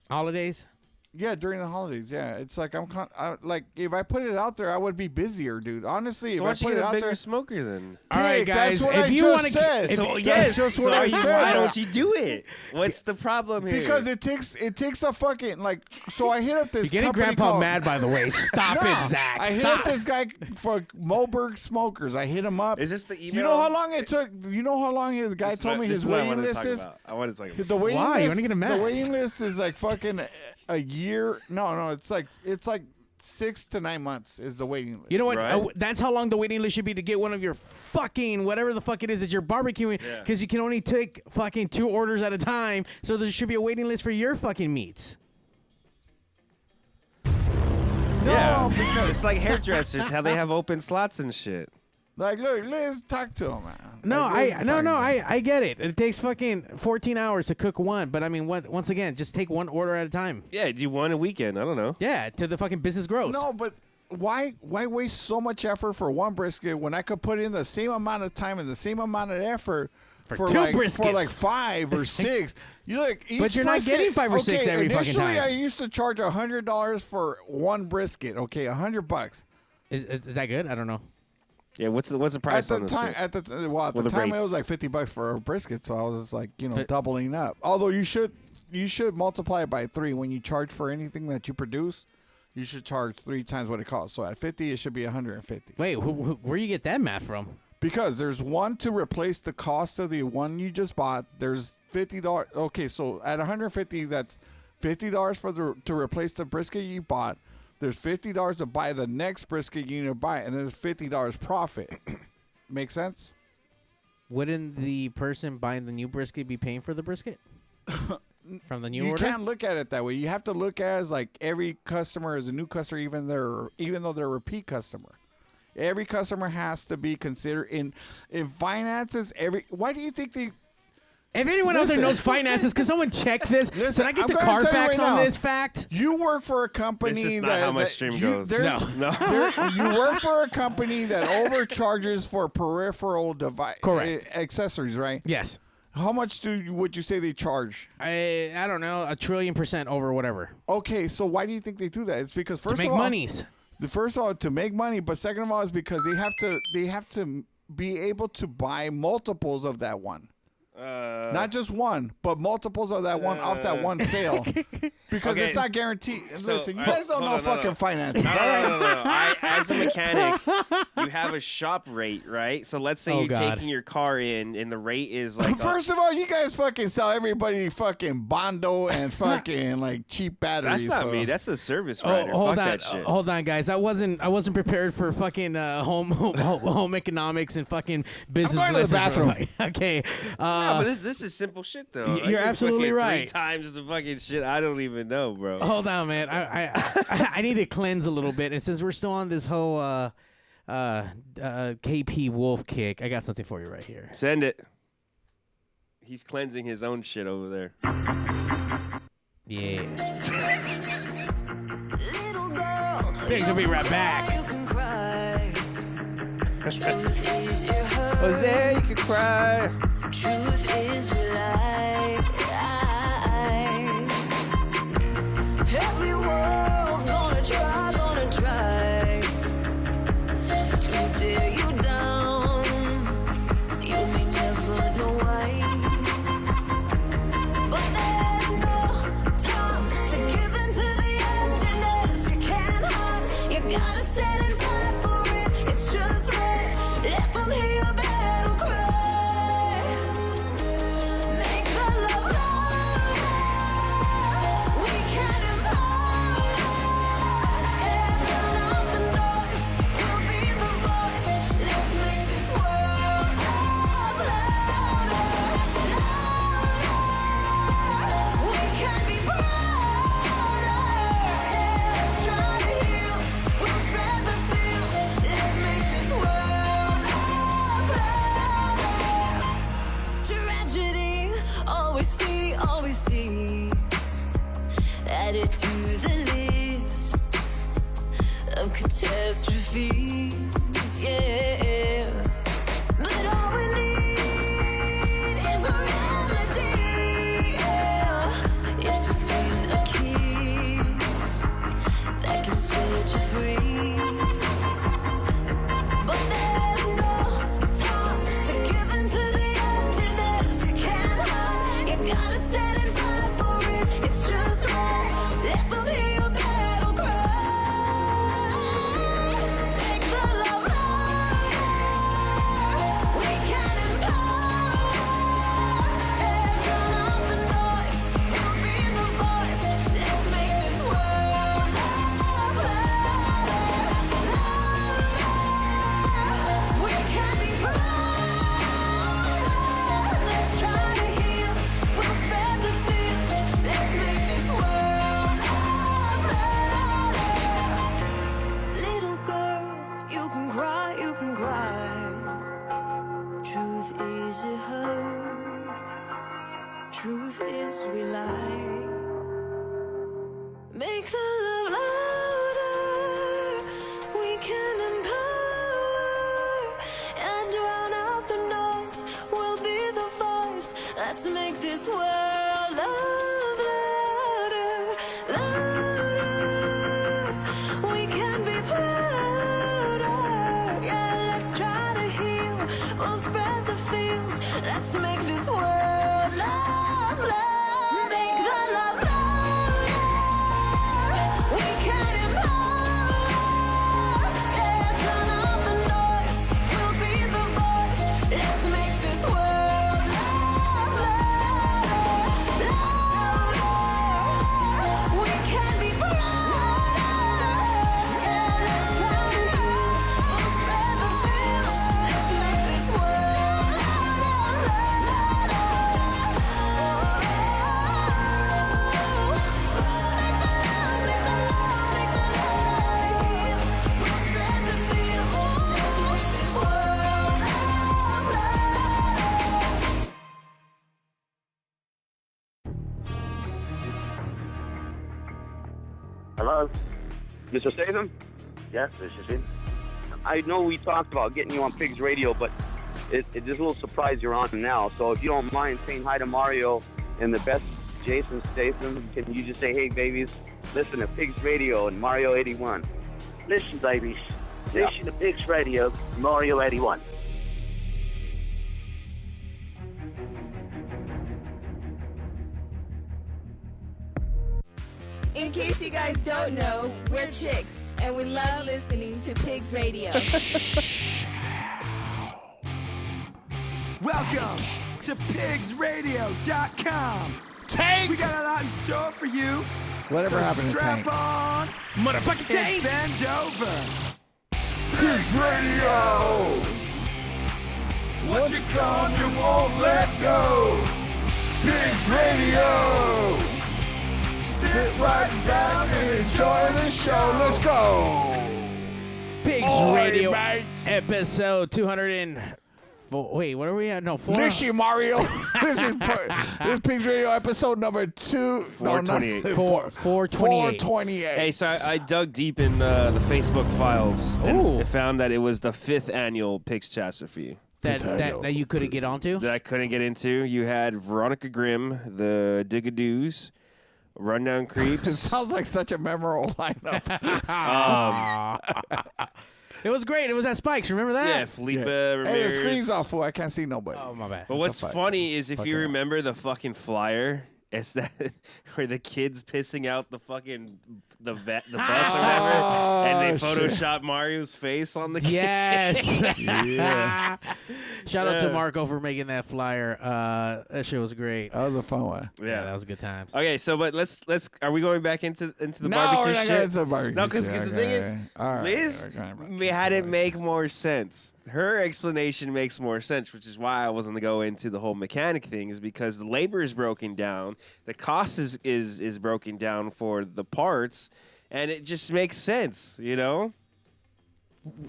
Holidays? Yeah, during the holidays. Yeah, it's like like if I put it out there, I would be busier, dude. Honestly, So if I put it out bigger there, smoker then. All right, guys. That's what If I you just want to, said. So That's yes, just so what I why said. don't you do it? What's the problem here? Because it takes a fucking like. So I hit up this. you're getting company Grandpa called, mad, by the way. Stop No, it, Zach. I hit Stop. up this guy for Moberg Smokers. I hit him up. Is this the email? You know how long it took? You know how long the guy told me his waiting list is? I want to talk about. The waiting Why? list, You wanna get him mad? The waiting list is like fucking a year. No, it's like 6 to 9 months is the waiting list. You know what? Right. That's how long the waiting list should be to get one of your fucking whatever the fuck it is that you're barbecuing. Because you can only take fucking 2 orders at a time. So there should be a waiting list for your fucking meats. Yeah, because it's like hairdressers, how they have open slots and shit. like look, Liz, talk to him, man. No, Like, Liz is talking to him. I get it. It takes fucking 14 hours to cook one. But I mean, once again, just take 1 order at a time. Yeah, do 1 a weekend. I don't know. Yeah, to the fucking business grows. No, but why waste so much effort for 1 brisket when I could put in the same amount of time and the same amount of effort For 2 for briskets. like 5 or 6? You like, But you're not getting 5 or 6 every fucking initially, time. I used to charge $100 for 1 brisket. Okay, $100. Is that good? I don't know. Yeah, what's the price on this shit? At the time, the it rates? was like $50 for a brisket, so I was just like, doubling up. Although you should multiply it by 3 when you charge for anything that you produce. You should charge 3 times what it costs. So at 50, it should be 150. Wait, where you get that math from? Because there's one to replace the cost of the one you just bought. There's $50. Okay, so at 150, that's $50 to replace the brisket you bought. There's $50 to buy the next brisket you need to buy, and there's $50 profit. Make sense? Wouldn't the person buying the new brisket be paying for the brisket from the new order? You can't look at it that way. You have to look at it as like every customer is a new customer, even though they're a repeat customer. Every customer has to be considered in finances. Why do you think they? If anyone out there knows finances, can someone check this? Can I get the Carfax on this fact? You work for a company This is not how my stream goes. No. You work for a company that overcharges for peripheral device accessories, right? Yes. How much would you say they charge? I don't know, 1,000,000,000% over whatever. Okay, so why do you think they do that? It's because To make monies. First of all, to make money, but second of all, is because they have to be able to buy multiples of that one. Not just one, but multiples of that one off that one sale. Because it's not guaranteed. So, Listen, you guys don't know fucking finances. No. As a mechanic, you have a shop rate, right? So let's say taking your car in, and the rate is like. First of all, you guys fucking sell everybody fucking Bondo and fucking like cheap batteries. That's not me. That's a service rider. Hold Fuck on, that shit. hold on, guys. I wasn't prepared for fucking home economics and fucking business. I'm going to the bathroom. Okay. No, but this is simple shit though. You're absolutely fucking right. 3 times the fucking shit. I don't even know, bro. Hold on, man. I need to cleanse a little bit, and since we're still on this whole KP Wolf kick, I got something for you right here. Send it. He's cleansing his own shit over there. Yeah. Little girl, Pigz will be right back. you can cry. Truth is you hurt. Jose, you can cry. Truth is we lie. Every world's gonna try to tear you down. You may never know why, but there's no time to give in to the emptiness you can't hide. You gotta stand and fight for it. It's just right. Let them hear your battle cry. Make the love louder. We can empower. Yeah, turn out the noise. We'll be the voice. Let's make this world love louder, louder. We can be prouder. Yeah, let's try to heal. We'll spread the feels. Let's make this world love louder. Tragedy, all we see. Added to the list of catastrophes, yeah. But all we need is a remedy, yeah. It's between a kiss that can set you free. But there's no time to give in to the emptiness you can't hide. You gotta stand and fight for it. It's just right. Let them hear your battle cry. Make the love louder. We can empower. Yeah, turn out the noise. We'll be the voice. Let's make this world love louder, louder. We can be prouder. Let's try to heal. We'll spread the feels. Let's make this world love louder. Little girl, you can cry, you can cry. Truth is it hurt. Truth is we lie. Make the love louder. We can empower and drown out the noise. We'll be the voice. Let's make this world love louder, louder. We can be prouder. Yeah, let's try to heal. We'll spread the feels. Let's make this world love louder. Make the love louder. We can empower. Yeah, turn out the noise. We'll be the voice. Let's make this world love louder, louder. We can be prouder. Yeah, let's try to heal. We'll spread the feels. Let's make this world Hello? Mr. Statham? Yes, this is him. I know we talked about getting you on Pigs Radio, but it's a little surprise you're on now. So if you don't mind saying hi to Mario and the best Jason Statham, can you just say, hey, babies, listen to Pigs Radio and Mario 81. Listen, babies. Listen to Pigs Radio, Mario 81. in case you guys don't know, we're chicks, and we love listening to Pigs Radio. Welcome to PigzRadio.com. We got a lot in store for you. Whatever happened to Tank? Strap on Motherfucking and Tank! bend over. Pigs Radio! Once you come, you won't let go. Pigs Radio! Sit right down and enjoy the show. Let's go! Pigs Oi, Radio mates. episode 204. Wait, what are we at? No, 4. Lishi Mario. this is Pigs Radio episode number 428. 428. Hey, so I dug deep in the Facebook files Ooh. and found that it was the 5th annual Pigs Chastrophe That you couldn't get onto? that I couldn't get into. You had Veronica Grimm, the Digadoos, Rundown It Creeps. sounds like such a memorable lineup. It was great. It was at Spikes. Remember that? Yeah, Felipe Ramirez. Hey, the screen's off, fool. I can't see nobody. Oh, my bad. But what's fuck? funny is if Fucking you hell. remember the fucking flyer, it's that where the kids pissing out the fucking the bus or whatever, and they shit. Photoshop Mario's face on the kid. Yes. Yeah. Shout out to Yeah. Marco for making that flyer. That shit was great. That was a fun one. Yeah, that was good times. Okay, so but let's are we going back into the No, barbecue we're not shit? going into the barbecue No, because shit. the thing is, Okay. All right, Liz we're going back. had it make more sense. Her explanation makes more sense, which is why I wasn't going to go into the whole mechanic thing, is because the labor is broken down, the cost is broken down for the parts, and it just makes sense, you know?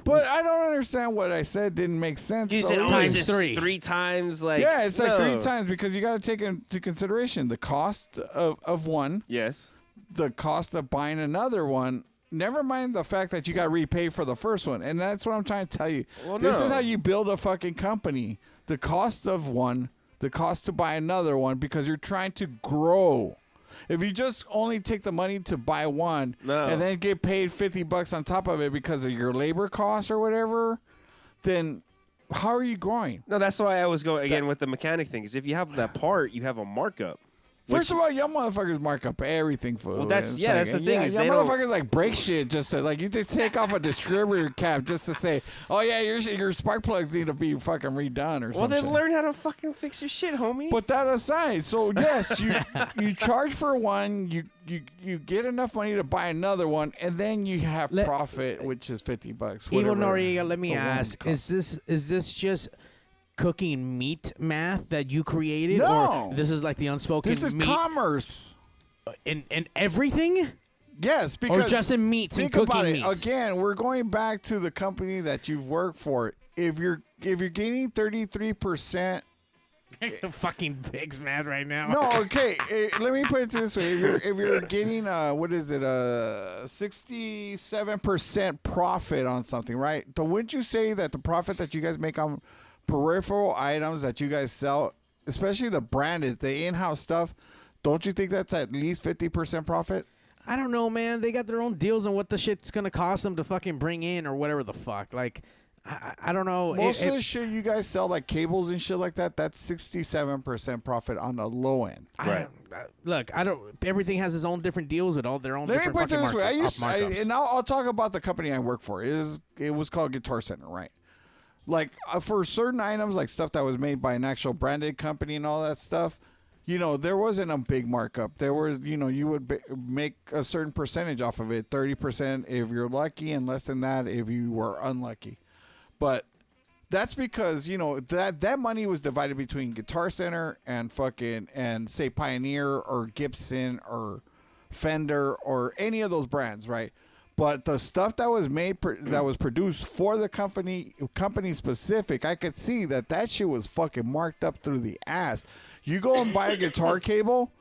But I don't understand what I said didn't make sense. You So said, it oh, was- it's just 3 times, like... yeah, it's like no. 3 times because you got to take into consideration the cost of one, Yes. the cost of buying another one. Never mind the fact that you got to repay for the first one. And that's what I'm trying to tell you. Well, This no. is how you build a fucking company. The cost of one, the cost to buy another one, because you're trying to grow. If you just only take the money to buy one No. and then get paid $50 on top of it because of your labor costs or whatever, then how are you growing? No, that's why I was going, again, with the mechanic thing, is if you have that part, you have a markup. First of all, y'all motherfuckers mark up everything for. Well, that's- it's yeah, that's the thing, Yeah, is y'all they don't- motherfuckers like break shit just to like you just take off a distributor cap just to say, oh yeah, your spark plugs need to be fucking redone or Well, something. then learn how to fucking fix your shit, homie. But that aside, so yes, you charge for one, you get enough money to buy another one, and then you have profit, which is $50. Evo whatever Noriega, let me the one ask: costs. is this just cooking meat math that you created, No. or this is like the unspoken This is meat commerce. in everything, Yes, or because just in meats and think cooking about it. meats? Again, we're going back to the company that you've worked for. If you're getting 33%. Fucking pigs mad right now. No, okay. Let me put it this way: if you're getting 67% profit on something, right? So wouldn't you say that the profit that you guys make on peripheral items that you guys sell, especially the branded, the in-house stuff, don't you think that's at least 50% profit? I don't know, man. They got their own deals on what the shit's gonna cost them to fucking bring in or whatever the fuck. Like, I don't know. Most of the shit you guys sell, like cables and shit like that, that's 67% profit on the low end. Look, I don't. Everything has its own different deals with all their own. Let me different put it this way: markups. and I'll talk about the company I work for. It was called Guitar Center, right? Like for certain items, like stuff that was made by an actual branded company and all that stuff, you know, there wasn't a big markup. There was, you know, you would make a certain percentage off of it, 30% if you're lucky, and less than that if you were unlucky. But that's because, you know, that money was divided between Guitar Center and say Pioneer or Gibson or Fender or any of those brands, right? But the stuff that was made, that was produced for the company specific, I could see that shit was fucking marked up through the ass. You go and buy a guitar cable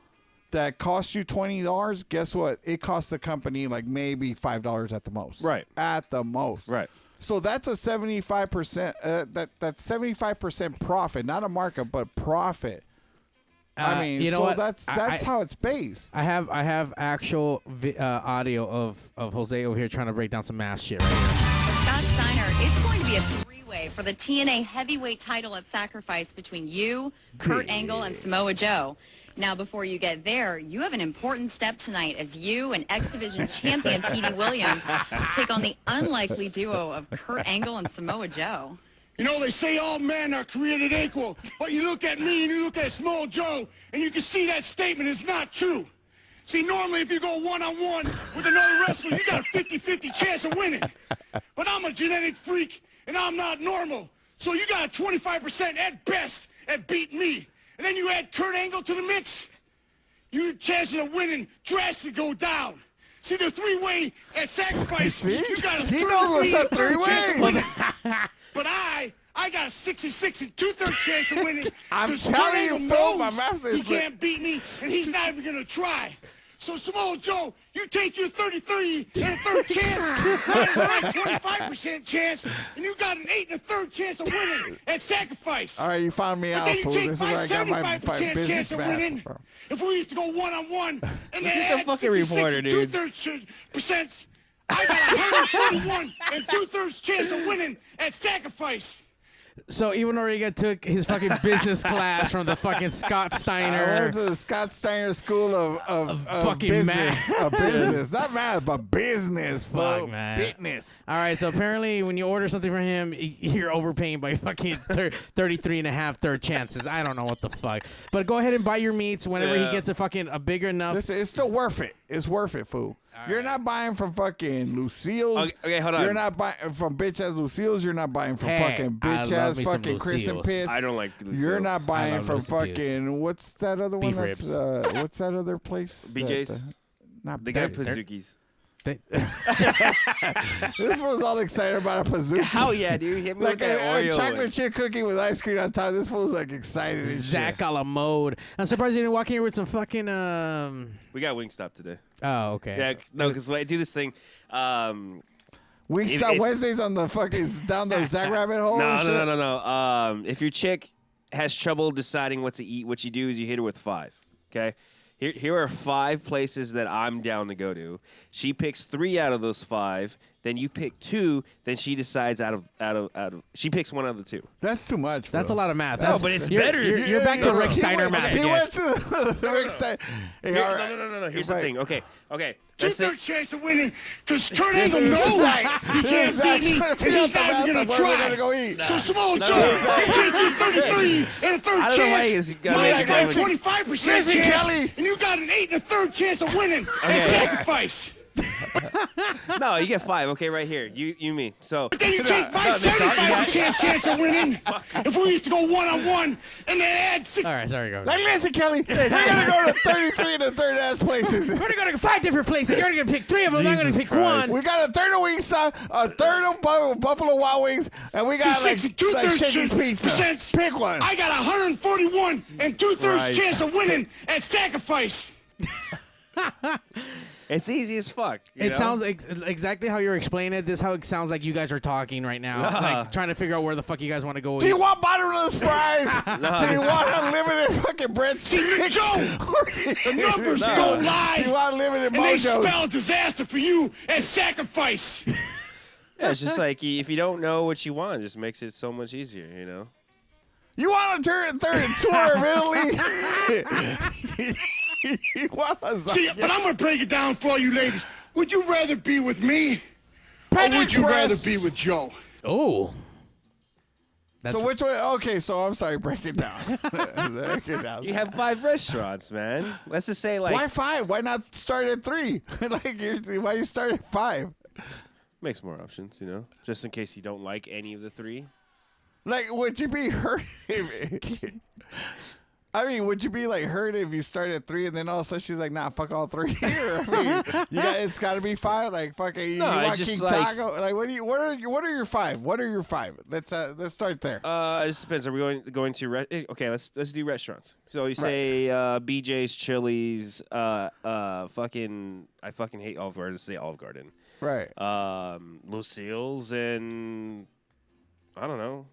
that costs you $20. Guess what? It costs the company like maybe $5 at the most. Right. At the most. Right. So that's a 75%. That's 75% profit, not a markup, but profit. I mean, you know so what? that's how it's based. I have actual audio of Jose over here trying to break down some math shit right here. Scott Steiner, it's going to be a three-way for the TNA heavyweight title at Sacrifice between you, Kurt Angle, and Samoa Joe. Now, before you get there, you have an important step tonight as you and X Division champion Petey Williams take on the unlikely duo of Kurt Angle and Samoa Joe. You know, they say all men are created equal, but you look at me and you look at Small Joe, and you can see that statement is not true. See, normally if you go one-on-one with another wrestler, you got a 50-50 chance of winning. But I'm a genetic freak, and I'm not normal. So you got a 25% at best at beating me. And then you add Kurt Angle to the mix, your chances of winning drastically go down. See, the three-way at sacrifice, you got a 33 chance of winning. But I got a 66 and 2/3 chance of winning. I'm telling you, Phil, my master he can't beat me, and he's not even going to try. So, Samoa Joe, you take your 33 and a third chance, minus my 25% chance, and you got an 8 and a third chance of winning at sacrifice. All right, you found me out, fool. This is where I got my business chance of winning. back. If we used to go one-on-one, and then at the add fucking 66 reporter, and dude. 2/3%, I got 141 and 2/3 chance of winning at sacrifice. So even Noriega took his fucking business class from the fucking Scott I Steiner. went to the Scott Steiner School of fucking business. math. Of business. Not math, but business. Fuck, Fuck, man. business. All right, so apparently when you order something from him, you're overpaying by fucking 33 and a half third chances. I don't know what the fuck. But go ahead and buy your meats whenever he gets a bigger enough. Listen, it's still worth it. It's worth it, fool. You're not buying from fucking Lucille's. Okay, hold on. You're not buying from bitch-ass Lucille's. You're not buying from Hey, fucking I love bitch-ass me some fucking Kristen Lucille's. Pitts. I don't like Lucille's. You're not buying love from Lucille's. fucking, what's that other one? Beef ribs. What's that other place? BJ's? Not They got BJ's. Pizookies. This fool's all excited about a Pizookie. Hell yeah, dude. Hit me Like with that a Oreo. chocolate chip cookie with ice cream on top. This fool's like excited as Zack shit. a la mode. I'm surprised you didn't walk in here with some fucking We got Wingstop today. Oh, okay. Yeah, no, because I do this thing. We If- stop if- Wednesdays on the fucking down the Zack rabbit hole. and shit? No. If your chick has trouble deciding what to eat, what you do is you hit her with 5. Okay. Here are 5 places that I'm down to go to. She picks 3 out of those 5. Then you pick 2. Then she decides out of she picks 1 out of the 2. That's too much. That's a bro. lot of math. No, but it's you're- better. You're back to Rick Steiner math He again. went to Rick Steiner. Hey, all right. No. Here's the Right. thing. Okay. Let's say 2/3 chance of winning, because Kurt Angle knows Zack. he can't Zack beat me, trying and to figure he's out the not even math going of to where we're try. gonna go eat. So Samoa No, Joe, no. you take your 33 and a third I don't know why chance, he's got minus mixed my up with- 25% Listen, chance, Kelly. and you got an 8 and a third chance of winning Okay. at sacrifice. no, you get 5. Okay, right here. You me. So But then you take my 75% chance of winning if we used to go one-on-one, and then add 6. All right, sorry, go. Like, listen, Kelly, we're gonna go to 33 and a third ass places. We're gonna go to 5 different places. You're gonna pick 3 of them. I'm gonna Jesus pick Christ. 1. We got a third of Wingstop, a third of Buffalo Wild Wings, and we got like 62/3 Shakey's Pizza. Pick one. I got 141 and 2/3 Right. chance of winning at sacrifice. it's easy as fuck. you It know? sounds exactly how you're explaining it. This is how it sounds like you guys are talking right now, like trying to figure out where the fuck you guys want to go. Do you want bottomless fries? Do you this- want unlimited fucking breadsticks? Joe, the numbers No. don't Do you lie, want unlimited and they mojos? spell disaster for you as sacrifice. Yeah, it's just like if you don't know what you want, it just makes it so much easier, you know? You want a third tour of Italy? You want lasagna? See, but I'm going to break it down for all you ladies. Would you rather be with me, or would you rather be with Joe? Oh. So which way? Okay, so I'm sorry. Break it down. Break it down. You have 5 restaurants, man. Let's just say like Why 5? Why not start at 3? Why you start at 5? makes more options, you know, just in case you don't like any of the 3. Like, would you be hurt? I mean, would you be like hurt if you start at 3 and then all of a sudden she's like, nah, fuck all 3 here? I mean, it's got to be 5. Like, fucking, you want it's just King like- Taco? Like, what are your 5? What are your 5? Let's start there. It just depends. Are we going to okay? Let's do restaurants. So you say BJ's, Chili's, fucking I fucking hate Olive Garden. Say Olive Garden. Right. Lucille's and I don't know.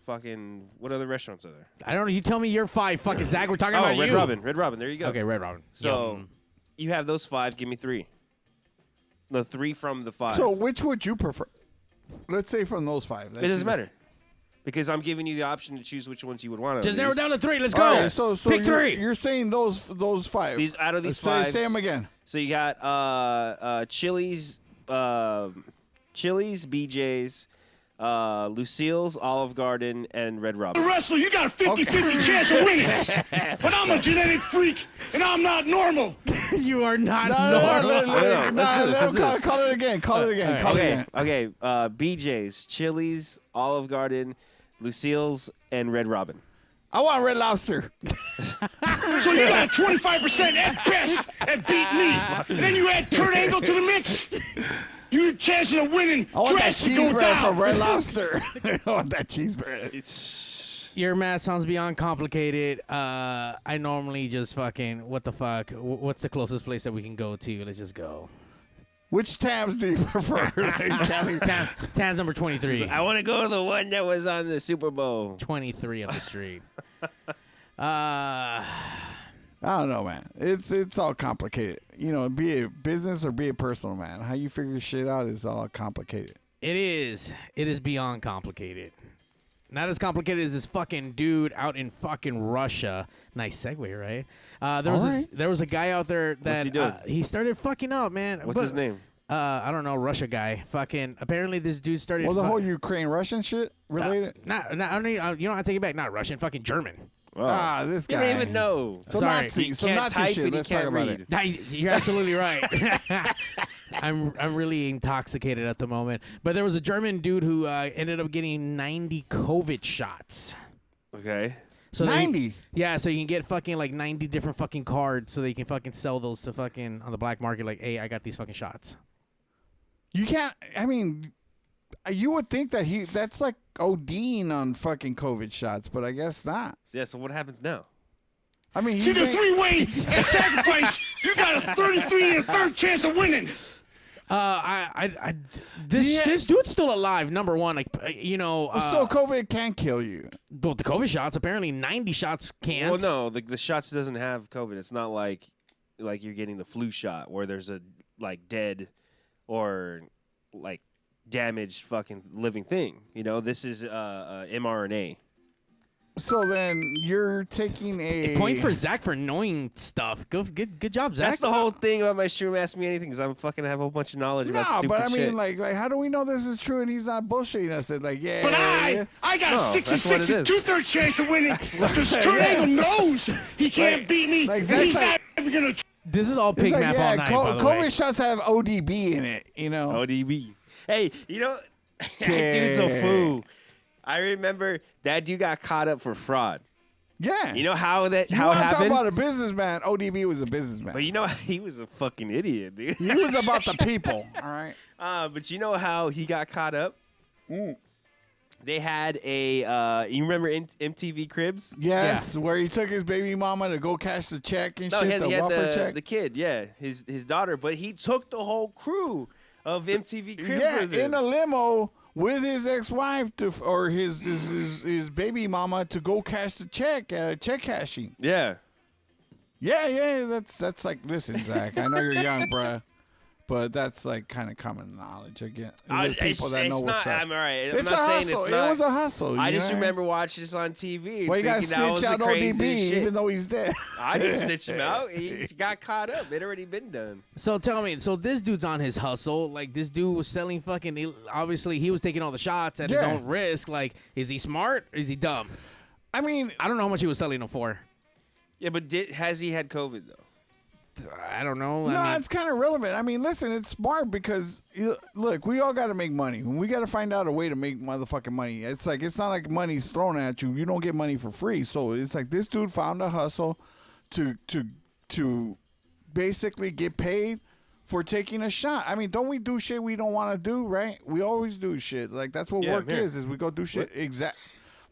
Fucking what other restaurants are there? I don't know. You tell me you're 5. Fucking Zack, we're talking about Red you. Robin. Red Robin. There you go. Okay, Red Robin. So Yum. you have those 5. Give me 3. No, 3 from the 5. So which would you prefer? Let's say from those 5. it doesn't matter. because I'm giving you the option to choose which ones you would want to. Just narrow down to 3. Let's go. All right, so Pick 3. You're saying those 5. These out of these 5. Say them again. So you got Chili's, BJ's, Lucille's, Olive Garden, and Red Robin. The wrestler, you got a 50-50 chance of winning. But I'm a genetic freak, and I'm not normal. You are not normal. Listen. Call it again. Call it again. Okay. BJ's, Chili's, Olive Garden, Lucille's, and Red Robin. I want Red Lobster. So you got a 25% at best at beat me. And then you add Kurt Angle to the mix. Your chances of winning I want that drastically go cheese bread down. from Red Lobster. I want that cheese bread. Your math sounds beyond complicated. I normally just fucking, what the fuck? What's the closest place that we can go to? Let's just go. Which Tams do you prefer? Tams number 23. I want to go to the one that was on the Super Bowl. 23 on the street. I don't know, man. It's all complicated. You know, be it business or be it personal, man. How you figure shit out is all complicated. It is. It is beyond complicated. Not as complicated as this fucking dude out in fucking Russia. Nice segue, right? There was a guy out there that What's he doing? He started fucking up, man. What's his name? I don't know, Russia guy. Fucking. Apparently, this dude started. Well, the whole Ukraine-Russian shit related. I don't need, you know, I take it back. Not Russian. Fucking German. Wow. This guy. You don't even know. So Sorry. Nazi shit. Let's talk about it. You're absolutely right. I'm really intoxicated at the moment. But there was a German dude who ended up getting 90 COVID shots. Okay. So 90? Yeah, so you can get fucking like 90 different fucking cards so they can fucking sell those to fucking on the black market. Like, hey, I got these fucking shots. You can't. I mean, you would think that that's like ODing on fucking COVID shots, but I guess not. Yeah. So what happens now? I mean, See the 3-way at sacrifice. You got a 33 and a third chance of winning. This dude's still alive. Number one, like you know. So COVID can kill you. The COVID shots, apparently 90 shots can't. Well, no, the shots doesn't have COVID. It's not like you're getting the flu shot where there's a like dead or like damaged fucking living thing. You know, this is mRNA. So then you're taking a points for Zack for knowing stuff. Good job, Zack. That's the whole thing about my stream. Ask me anything because I'm fucking have a whole bunch of knowledge about stupid but I mean, shit. like, how do we know this is true and he's not bullshitting us? It's like, yeah. But I got a 66 and 2/3 chance of winning. Because Kurt Angle knows he can't beat me. Like, and he's not even going to. This is all pig math all night, by the way. COVID shots have ODB in it, you know. ODB. Hey, you know, that dude's a fool. I remember that dude got caught up for fraud. Yeah. You know how it happened? Talk about a businessman. ODB was a businessman. But you know, he was a fucking idiot, dude. He was about the people, all right? But you know how he got caught up? They had a, you remember MTV Cribs? Yes, where he took his baby mama to go cash the check and No, shit, he had welfare check. the kid, yeah, his daughter. But he took the whole crew of MTV Cribs with him. In a limo with his ex-wife or his baby mama to go cash the check at a check cashing. Yeah. Yeah, that's like, listen, Zach, I know you're young, bruh, but that's like kind of common knowledge. Again, people that know what's up. I'm all right. I'm It's not a saying hustle. it's not. It was a hustle. I you just know? remember watching this on TV. Well, you got to thinking that was snitch the out craziest ODB shit. even though he's dead. I didn't snitch him out. He got caught up. It already been done. So tell me, so this dude's on his hustle. Like, this dude was selling fucking, obviously, he was taking all the shots at his own risk. Like, is he smart or is he dumb? I mean, I don't know how much he was selling them for. Yeah, but has he had COVID, though? I don't know. No, I mean, it's kind of relevant. I mean, listen, it's smart because, look, we all got to make money. We got to find out a way to make motherfucking money. It's like, it's not like money's thrown at you. You don't get money for free. So it's like this dude found a hustle to basically get paid for taking a shot. I mean, don't we do shit we don't want to do, right? We always do shit. Like, that's what work is we go do shit.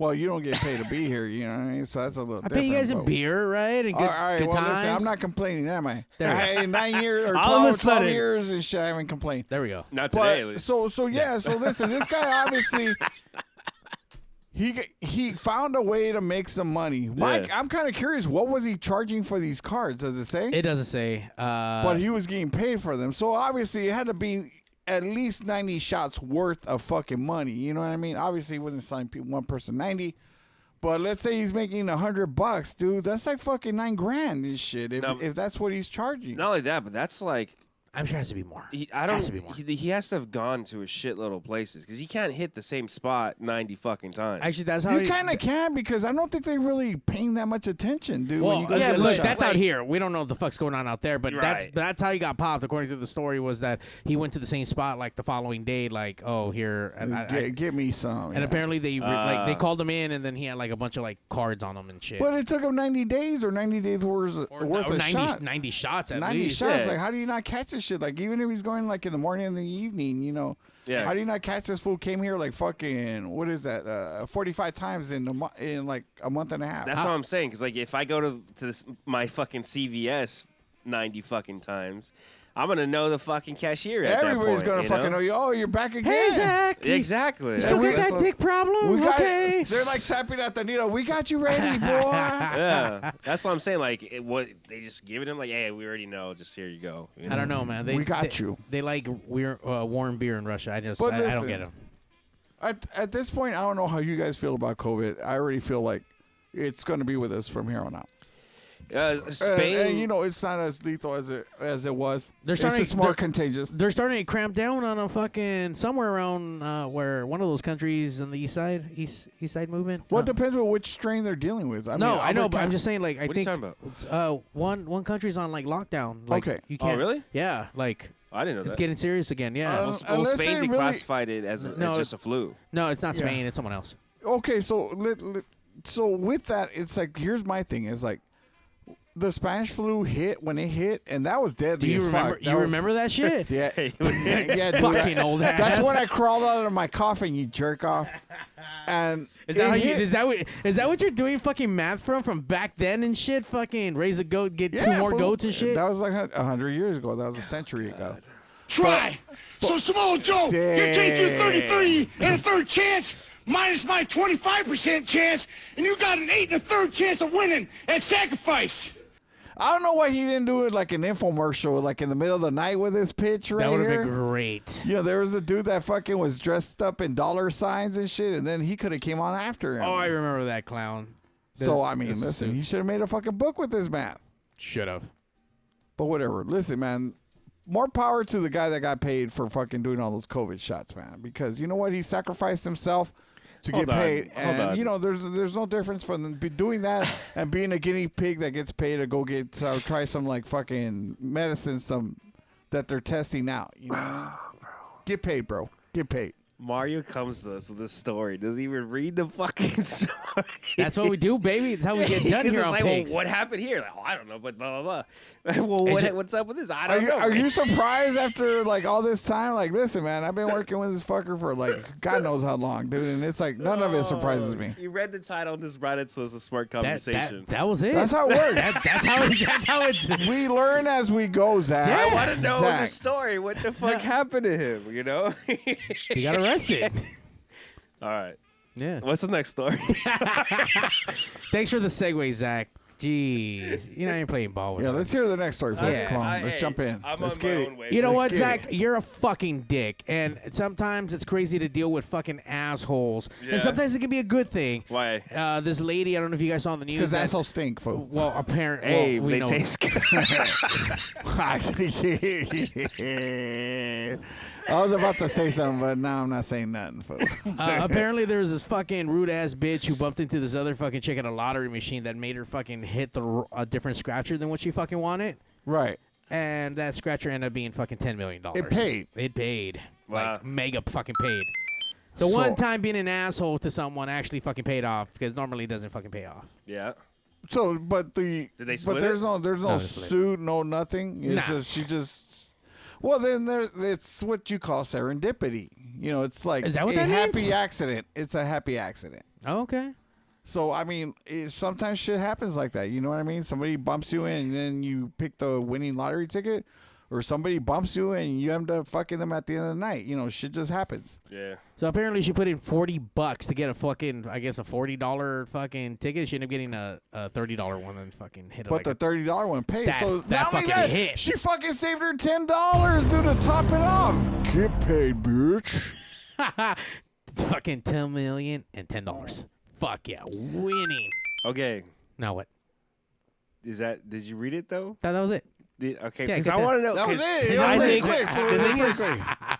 Well, you don't get paid to be here, you know what I mean? So that's a little different. I pay you guys a beer, right? And all right, good well, times. listen, I'm not complaining, am I? There we go. 9 years or All of a 12 sudden. years and shit, I haven't complained. There we go. Not today, at But, least. so listen, this guy obviously he found a way to make some money. Mike, I'm kind of curious, what was he charging for these cards? Does it say? It doesn't say. But he was getting paid for them. So obviously it had to be at least 90 shots worth of fucking money. You know what I mean? Obviously, he wasn't selling one person 90. But let's say he's making $100, dude. That's like fucking $9,000 and shit. If that's what he's charging. Not only that, but that's like. I'm sure it has to be more. He has to have gone to a shitload of places because he can't hit the same spot 90 fucking times. Actually, that's how you kind of can because I don't think they're really paying that much attention, dude. Well, when you go look, that's out here. We don't know what the fuck's going on out there, but Right. that's how he got popped. According to the story, was that he went to the same spot like the following day, like here and get me some. And apparently they they called him in, and then he had like a bunch of like cards on him and shit. But it took him 90 days or 90 days worth of shots. 90 shots at 90 least. shots. Like, how do you not catch this shit? Like, even if he's going like in the morning and the evening, you know. Yeah. How do you not catch this fool? Came here like fucking, what is that? 45 times in like a month and a half. That's what I'm saying. Because like if I go to my fucking CVS 90 fucking times, I'm gonna know the fucking cashier at Everybody's that point. gonna fucking know you. Oh, you're back again. Hey, Zack. Exactly. You still got that dick problem? Okay. They're like tapping at the needle. We got you ready, boy. Yeah, that's what I'm saying. Like, they just give it him like, hey, we already know. Just here you go. You know? I don't know, man. We got you. They like warm beer in Russia. I But don't listen, get them. At this point, I don't know how you guys feel about COVID. I already feel like it's going to be with us from here on out. Spain, and you know, it's not as lethal as it was. It's just more contagious. They're starting to cramp down on a fucking somewhere around where one of those countries on the east side movement. Well, it depends on which strain they're dealing with. I know, but I'm just saying, like, I what think are you talking about? one country's on like lockdown. Like, Okay. You can't, Oh, really? Yeah, like I didn't know it's that. getting serious again. Yeah. Well, unless Spain they really- declassified it as just a flu. No, it's not Yeah. Spain. It's someone else. Okay, so with that, it's like here's my thing: is like the Spanish flu hit when it hit, and that was deadly. Do you as remember? fuck. You remember that shit? Yeah, yeah, dude, Fucking old ass. That's when I crawled out of my coffin, you jerk off. And Is that how you? hit- Is that what you're doing? Fucking math from back then and shit. Fucking raise a goat, get two more fool. goats and shit. That was like 100 years ago. That was a century ago. Try. So Samoa Joe, you take your 30-30 and a third chance, minus my 25% chance, and you got an 8 1/3 chance of winning at sacrifice. I don't know why he didn't do it like an infomercial, like in the middle of the night with his pitch right that would have here. been great. You know, there was a dude that fucking was dressed up in dollar signs and shit, and then he could have came on after him. Oh, I remember that clown. So, I mean, listen, he should have made a fucking book with this man. Should have. But whatever. Listen, man, more power to the guy that got paid for fucking doing all those COVID shots, man. Because you know what? He sacrificed himself to get paid. And, you know, there's no difference from doing that and being a guinea pig that gets paid to go get try some, like, fucking medicine that they're testing out. You know? Get paid, bro. Get paid. Mario comes to us with this story. Doesn't even read the fucking story. That's what we do, baby. That's how we get done here it's on like, Pigs. well, what happened here? Like, oh, I don't know, but blah, blah, blah. Well, what's up with this? I don't know. Are you surprised after, like, all this time? Like, listen, man, I've been working with this fucker for, like, God knows how long, dude. And it's like, none of it surprises me. You read the title and just brought it, so it's a smart conversation. That was it. That's how it works. That's how it. We learn as we go, Zach. I want to know Zach. the story. What the fuck happened to him, you know? He got arrested. All right. Yeah. What's the next story? Thanks for the segue, Zach. Jeez, you're not even playing ball with Yeah, us. let's hear the next story. Let's jump in. I'm Let's on get my it. own way. You know Let's what, get Zach? it. You're a fucking dick, and sometimes it's crazy to deal with fucking assholes, Yeah. and sometimes it can be a good thing. Why? This lady, I don't know if you guys saw on the news. Because that- assholes stink, fool. Well, apparently, Hey, we they know. taste good. I was about to say something, but now I'm not saying nothing, fool. Apparently, there was this fucking rude ass bitch who bumped into this other fucking chick at a lottery machine that made her fucking hit a different scratcher than what she fucking wanted. Right. And that scratcher ended up being fucking $10 million. It paid. It paid. Wow. Like, mega fucking paid. The So- one time being an asshole to someone actually fucking paid off, because normally it doesn't fucking pay off. Yeah. So, but Did they split but there's it? no No, they split. suit, no nothing. It's Nah. just she just. Well, then it's what you call serendipity. You know, it's like Is that what a that happy means? accident. It's a happy accident. Oh, okay. So, I mean, sometimes shit happens like that. You know what I mean? Somebody bumps you in, and then you pick the winning lottery ticket. or somebody bumps you and you end up fucking them at the end of the night. You know, shit just happens. Yeah. So apparently she put in $40 to get a fucking, I guess, a $40 fucking ticket. She ended up getting a $30 one and fucking hit it. But like the $30 one paid. That- So that not only fucking that, hit. she fucking saved her $10 dude, to top it off. Get paid, bitch. fucking $10 million and $10. Fuck yeah, winning. Okay. Now what? Did you read it though? That was it. Okay, Yeah, because get I that. want to know. That was 'cause it. It I was think quick. the thing is,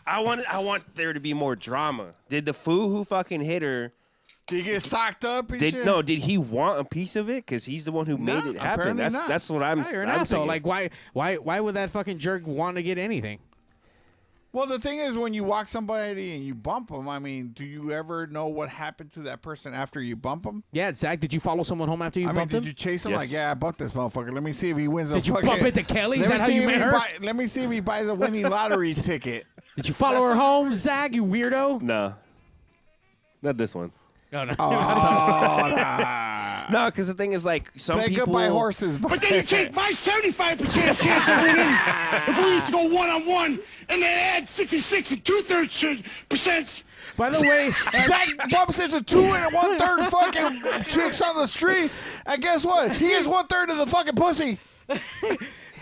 I want there to be more drama. Did the fool who fucking hit her? Did you get socked up and shit? Did he want a piece of it? Because he's the one who made it happen. apparently That's not. that's what I'm. You're an I'm asshole. thinking. Like why would that fucking jerk want to get anything? Well, the thing is, when you walk somebody and you bump them, I mean, do you ever know what happened to that person after you bump them? Yeah, Zach, did you follow someone home after you I mean, bumped did him? you chase him? Yes. Like, yeah, I bumped this motherfucker. Let me see if he wins a Did you fucking... bump into Kelly? Is Let that me how you see if met he her? let me see if he buys a winning lottery ticket. Did you follow her home, Zach, you weirdo? No, not this one. Oh, no. Oh, No, because the thing is, like, some Pick people. up my horses. But then you take my 75% chance of winning. If we used to go one-on-one and then add 66 and 2/3%. By the way, Zach bumps into 2 and 1/3 fucking chicks on the street, and guess what? He is 1/3 of the fucking pussy.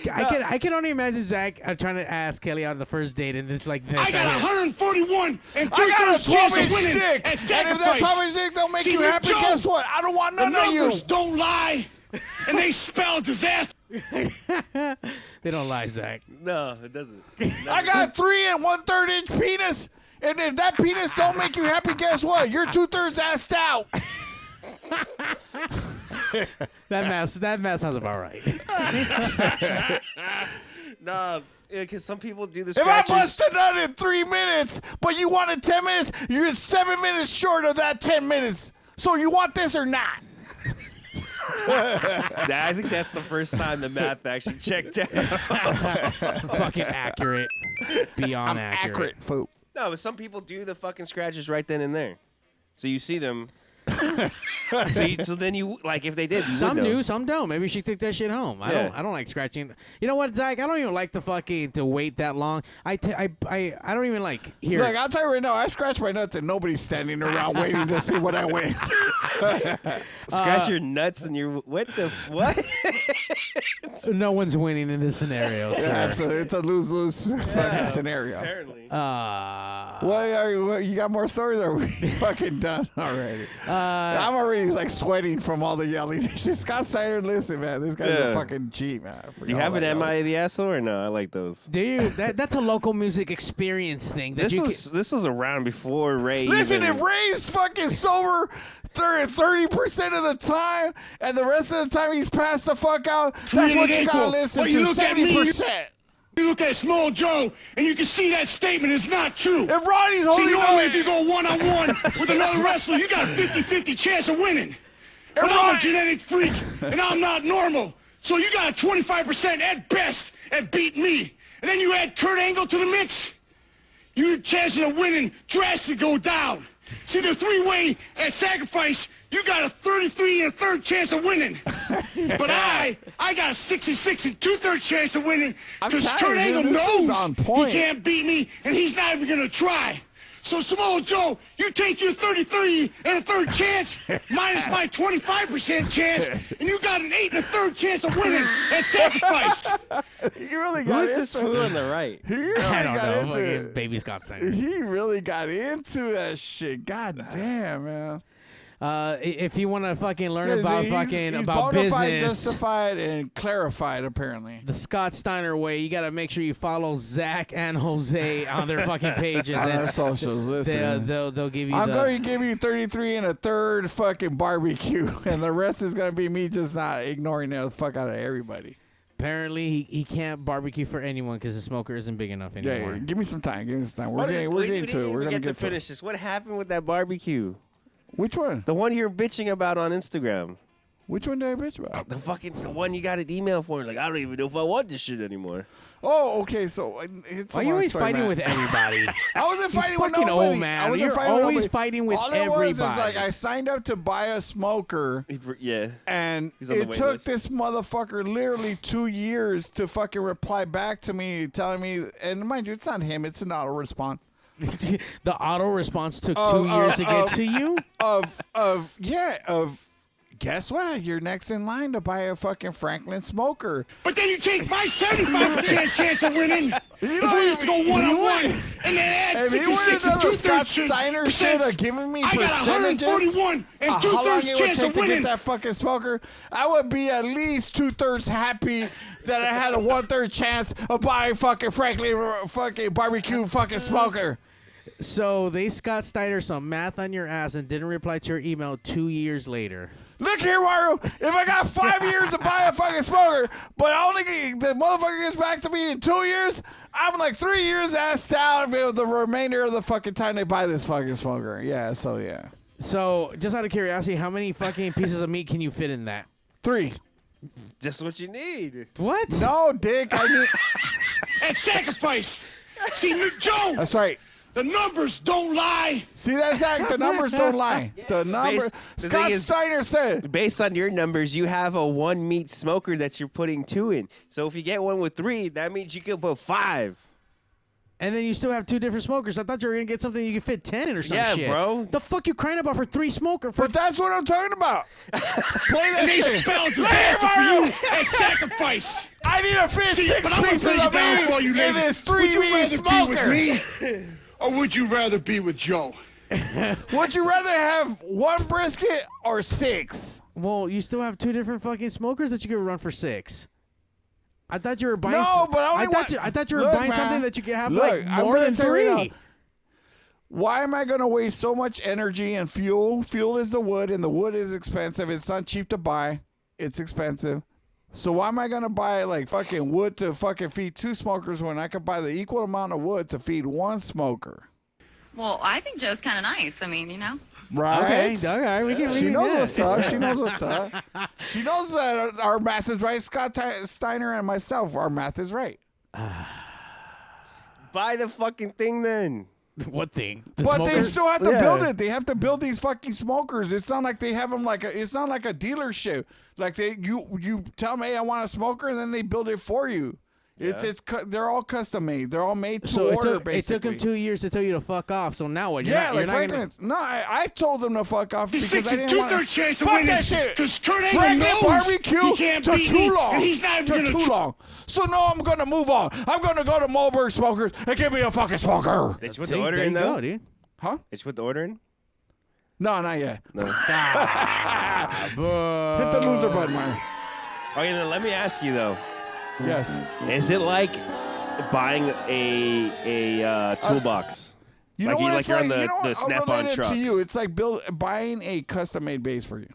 I can only imagine Zach trying to ask Kelly out on the first date, and it's like this. I got right here. 141 and I got a 2/3 chance of 12-inch winning stick, at and if that sacrifice. 12-inch stick don't make See, you you happy, don't. guess what? I don't want The none of you. numbers don't lie, and they spell disaster. They don't lie, Zach. No, it doesn't. I got 3 and 1/3 inch penis, and if that penis don't make you happy, guess what? You're 2/3 assed out. That math sounds about right. Nah, because some people do the If I scratches. bust a nut in 3 minutes, but you wanted 10 minutes, you're 7 minutes short of that 10 minutes. So you want this or not? I think that's the first time the math actually checked out. Fucking accurate. Beyond accurate. fool. No, but some people do the fucking scratches right then and there. So you see them. So then you, like, if they did, you Some would know. do, some don't. Maybe she took that shit home. I Yeah. don't like scratching. You know what, Zach? I don't even like to wait that long. I don't even like hear. Look, I'll tell you right now, I scratch my nuts and nobody's standing around waiting to see what I win. Scratch your nuts and your what the what? No one's winning in this scenario. Yeah, sir. absolutely. It's a lose-lose fucking scenario. Apparently. What, you got more stories or are we fucking done already? I'm already like sweating from all the yelling. Scott Steiner, listen, man, this guy's a Yeah. fucking G, man. Do you have an MI the asshole or no? I like those. Do you? That's a local music experience thing. That This was around before Ray. Listen, even, if Ray's fucking sober 30% of the time, and the rest of the time he's passed the fuck out, that's what you gotta listen Well, you to, look at me, 70%. You look at Small Joe, and you can see that statement is not true. If Ronnie's See, holding normally on, if you go one-on-one with another wrestler, you got a 50-50 chance of winning. But I'm a Ronnie- genetic freak, and I'm not normal. So you got a 25% at best at beating me. And then you add Kurt Angle to the mix, your chances of winning drastically go down. See, the three-way at sacrifice, you got a 33 and a third chance of winning. But I got a 66 and 2/3 chance of winning because I'm Kurt telling you, Angle this is knows on he point. can't beat me, and he's not even going to try. So, Samoa Joe, you take your 33 and a third chance minus my 25% chance, and you got an 8 and a third chance of winning at sacrifice. he really Who got is this into fool it. on the right? He really I don't got know. into Fucking it. baby Scott Steiner. He really got into that shit. God damn, man. If you want to fucking learn Yeah, about he's about bona fide, business, justified, and clarified, apparently. the Scott Steiner way, you got to make sure you follow Zach and Jose on their fucking pages. On and our socials, listen. They'll give you I'm the... going to give you 33 and a third fucking barbecue, and the rest is going to be me just not ignoring the fuck out of everybody. Apparently, he can't barbecue for anyone because the smoker isn't big enough anymore. Yeah, give me some time. Give me some time. We're What getting, did- we're we getting didn't to it. even We're going to get to get to finish it. this. What happened with that barbecue? Which one? The one you're bitching about on Instagram. Which one did I bitch about? The one you got an email for. Like, I don't even know if I want this shit anymore. Oh, okay. So it's Why are you always fighting with everybody? I wasn't fighting with fucking nobody. old man. I wasn't You're fighting with always nobody. fighting with All everybody. it was is like I signed up to buy a smoker. Yeah. And He's on the it wait took list. this motherfucker literally 2 years to fucking reply back to me, telling me, and mind you, it's not him, it's an auto response. The auto response took 2 years to get to you? Guess what? You're next in line to buy a fucking Franklin smoker. But then you take my 75% chance of winning. If we used to go one-on-one and then add If you would 66 have and done the Scott 2/3 Steiner shit of giving me I got percentages, 141 and how long 2/3 it would chance take of to get winning. that fucking smoker, I would be at least 2/3 happy that I had a 1/3 chance of buying fucking Franklin fucking barbecue fucking smoker. So they Scott Steiner some math on your ass and didn't reply to your email 2 years later. Look here, Mario. If I got 5 years to buy a fucking smoker, but the motherfucker gets back to me in 2 years, I'm like 3 years asked out of the remainder of the fucking time they buy this fucking smoker. Yeah, so yeah. So just out of curiosity, how many fucking pieces of meat can you fit in that? 3. Just what you need. What? No, Dick. I need. And sacrifice. See, Joe. That's right. The numbers don't lie. See that, Zach? The numbers don't lie. The numbers. The Scott thing is, Steiner said. Based on your numbers, you have a 1 meat smoker that you're putting 2 in. So if you get one with 3, that means you can put 5. And then you still have 2 different smokers. I thought you were going to get something you could fit 10 in or some shit. Yeah, bro. The fuck you crying about for 3 smoker? But that's what I'm talking about. Play that And they shit. spell disaster for you as sacrifice. I need to fit See, 6 but I'm gonna pieces break it of down for you, meat in ladies. this Would 3 you meat rather smoker. be with me, or would you rather be with Joe? Would you rather have 1 brisket or 6? Well, you still have 2 different fucking smokers that you could run for 6. I thought you were buying. No, but I thought you were Look, buying man. something that you could have Look, like I'm more gonna than tell you 3. now. Why am I going to waste so much energy and fuel? Fuel is the wood, and the wood is expensive. It's not cheap to buy. It's expensive. So why am I going to buy like fucking wood to fucking feed 2 smokers when I could buy the equal amount of wood to feed 1 smoker? Well, I think Joe's kind of nice. I mean, you know. Right? Okay. We can. She knows what's up. She knows what's up. She knows that our math is right. Scott Steiner and myself, our math is right. Buy the fucking thing then. What thing? But they still have to Yeah. build it. They have to build these fucking smokers. It's not like they have them it's not like a dealership. Like you tell them, hey, I want a smoker, and then they build it for you. Yeah. They're all custom made. They're all made to So order. it basically, took them 2 years to tell you to fuck off. So now what? Yeah, you're like not Franklin. No, I told them to fuck off because 6 I and didn't want 2/3 chance of fuck winning. that shit. Because Kurt Angle Franklin knows barbecue he can't took beat too me, long. and he's not even Took gonna too long. So no, I'm gonna move on. I'm gonna go to Moberg Smokers and give me a fucking smoker. Did you put See, the order there in you though? go, dude. Huh? Did you put the order in? No, not yet. No. Hit the loser button, man. Okay, then let me ask you though. Yes. Is it like buying a toolbox? You Like know you- what like it's you're on the You know what? I'll Snap-on relate it trucks. to you. It's like buying a custom-made base for you.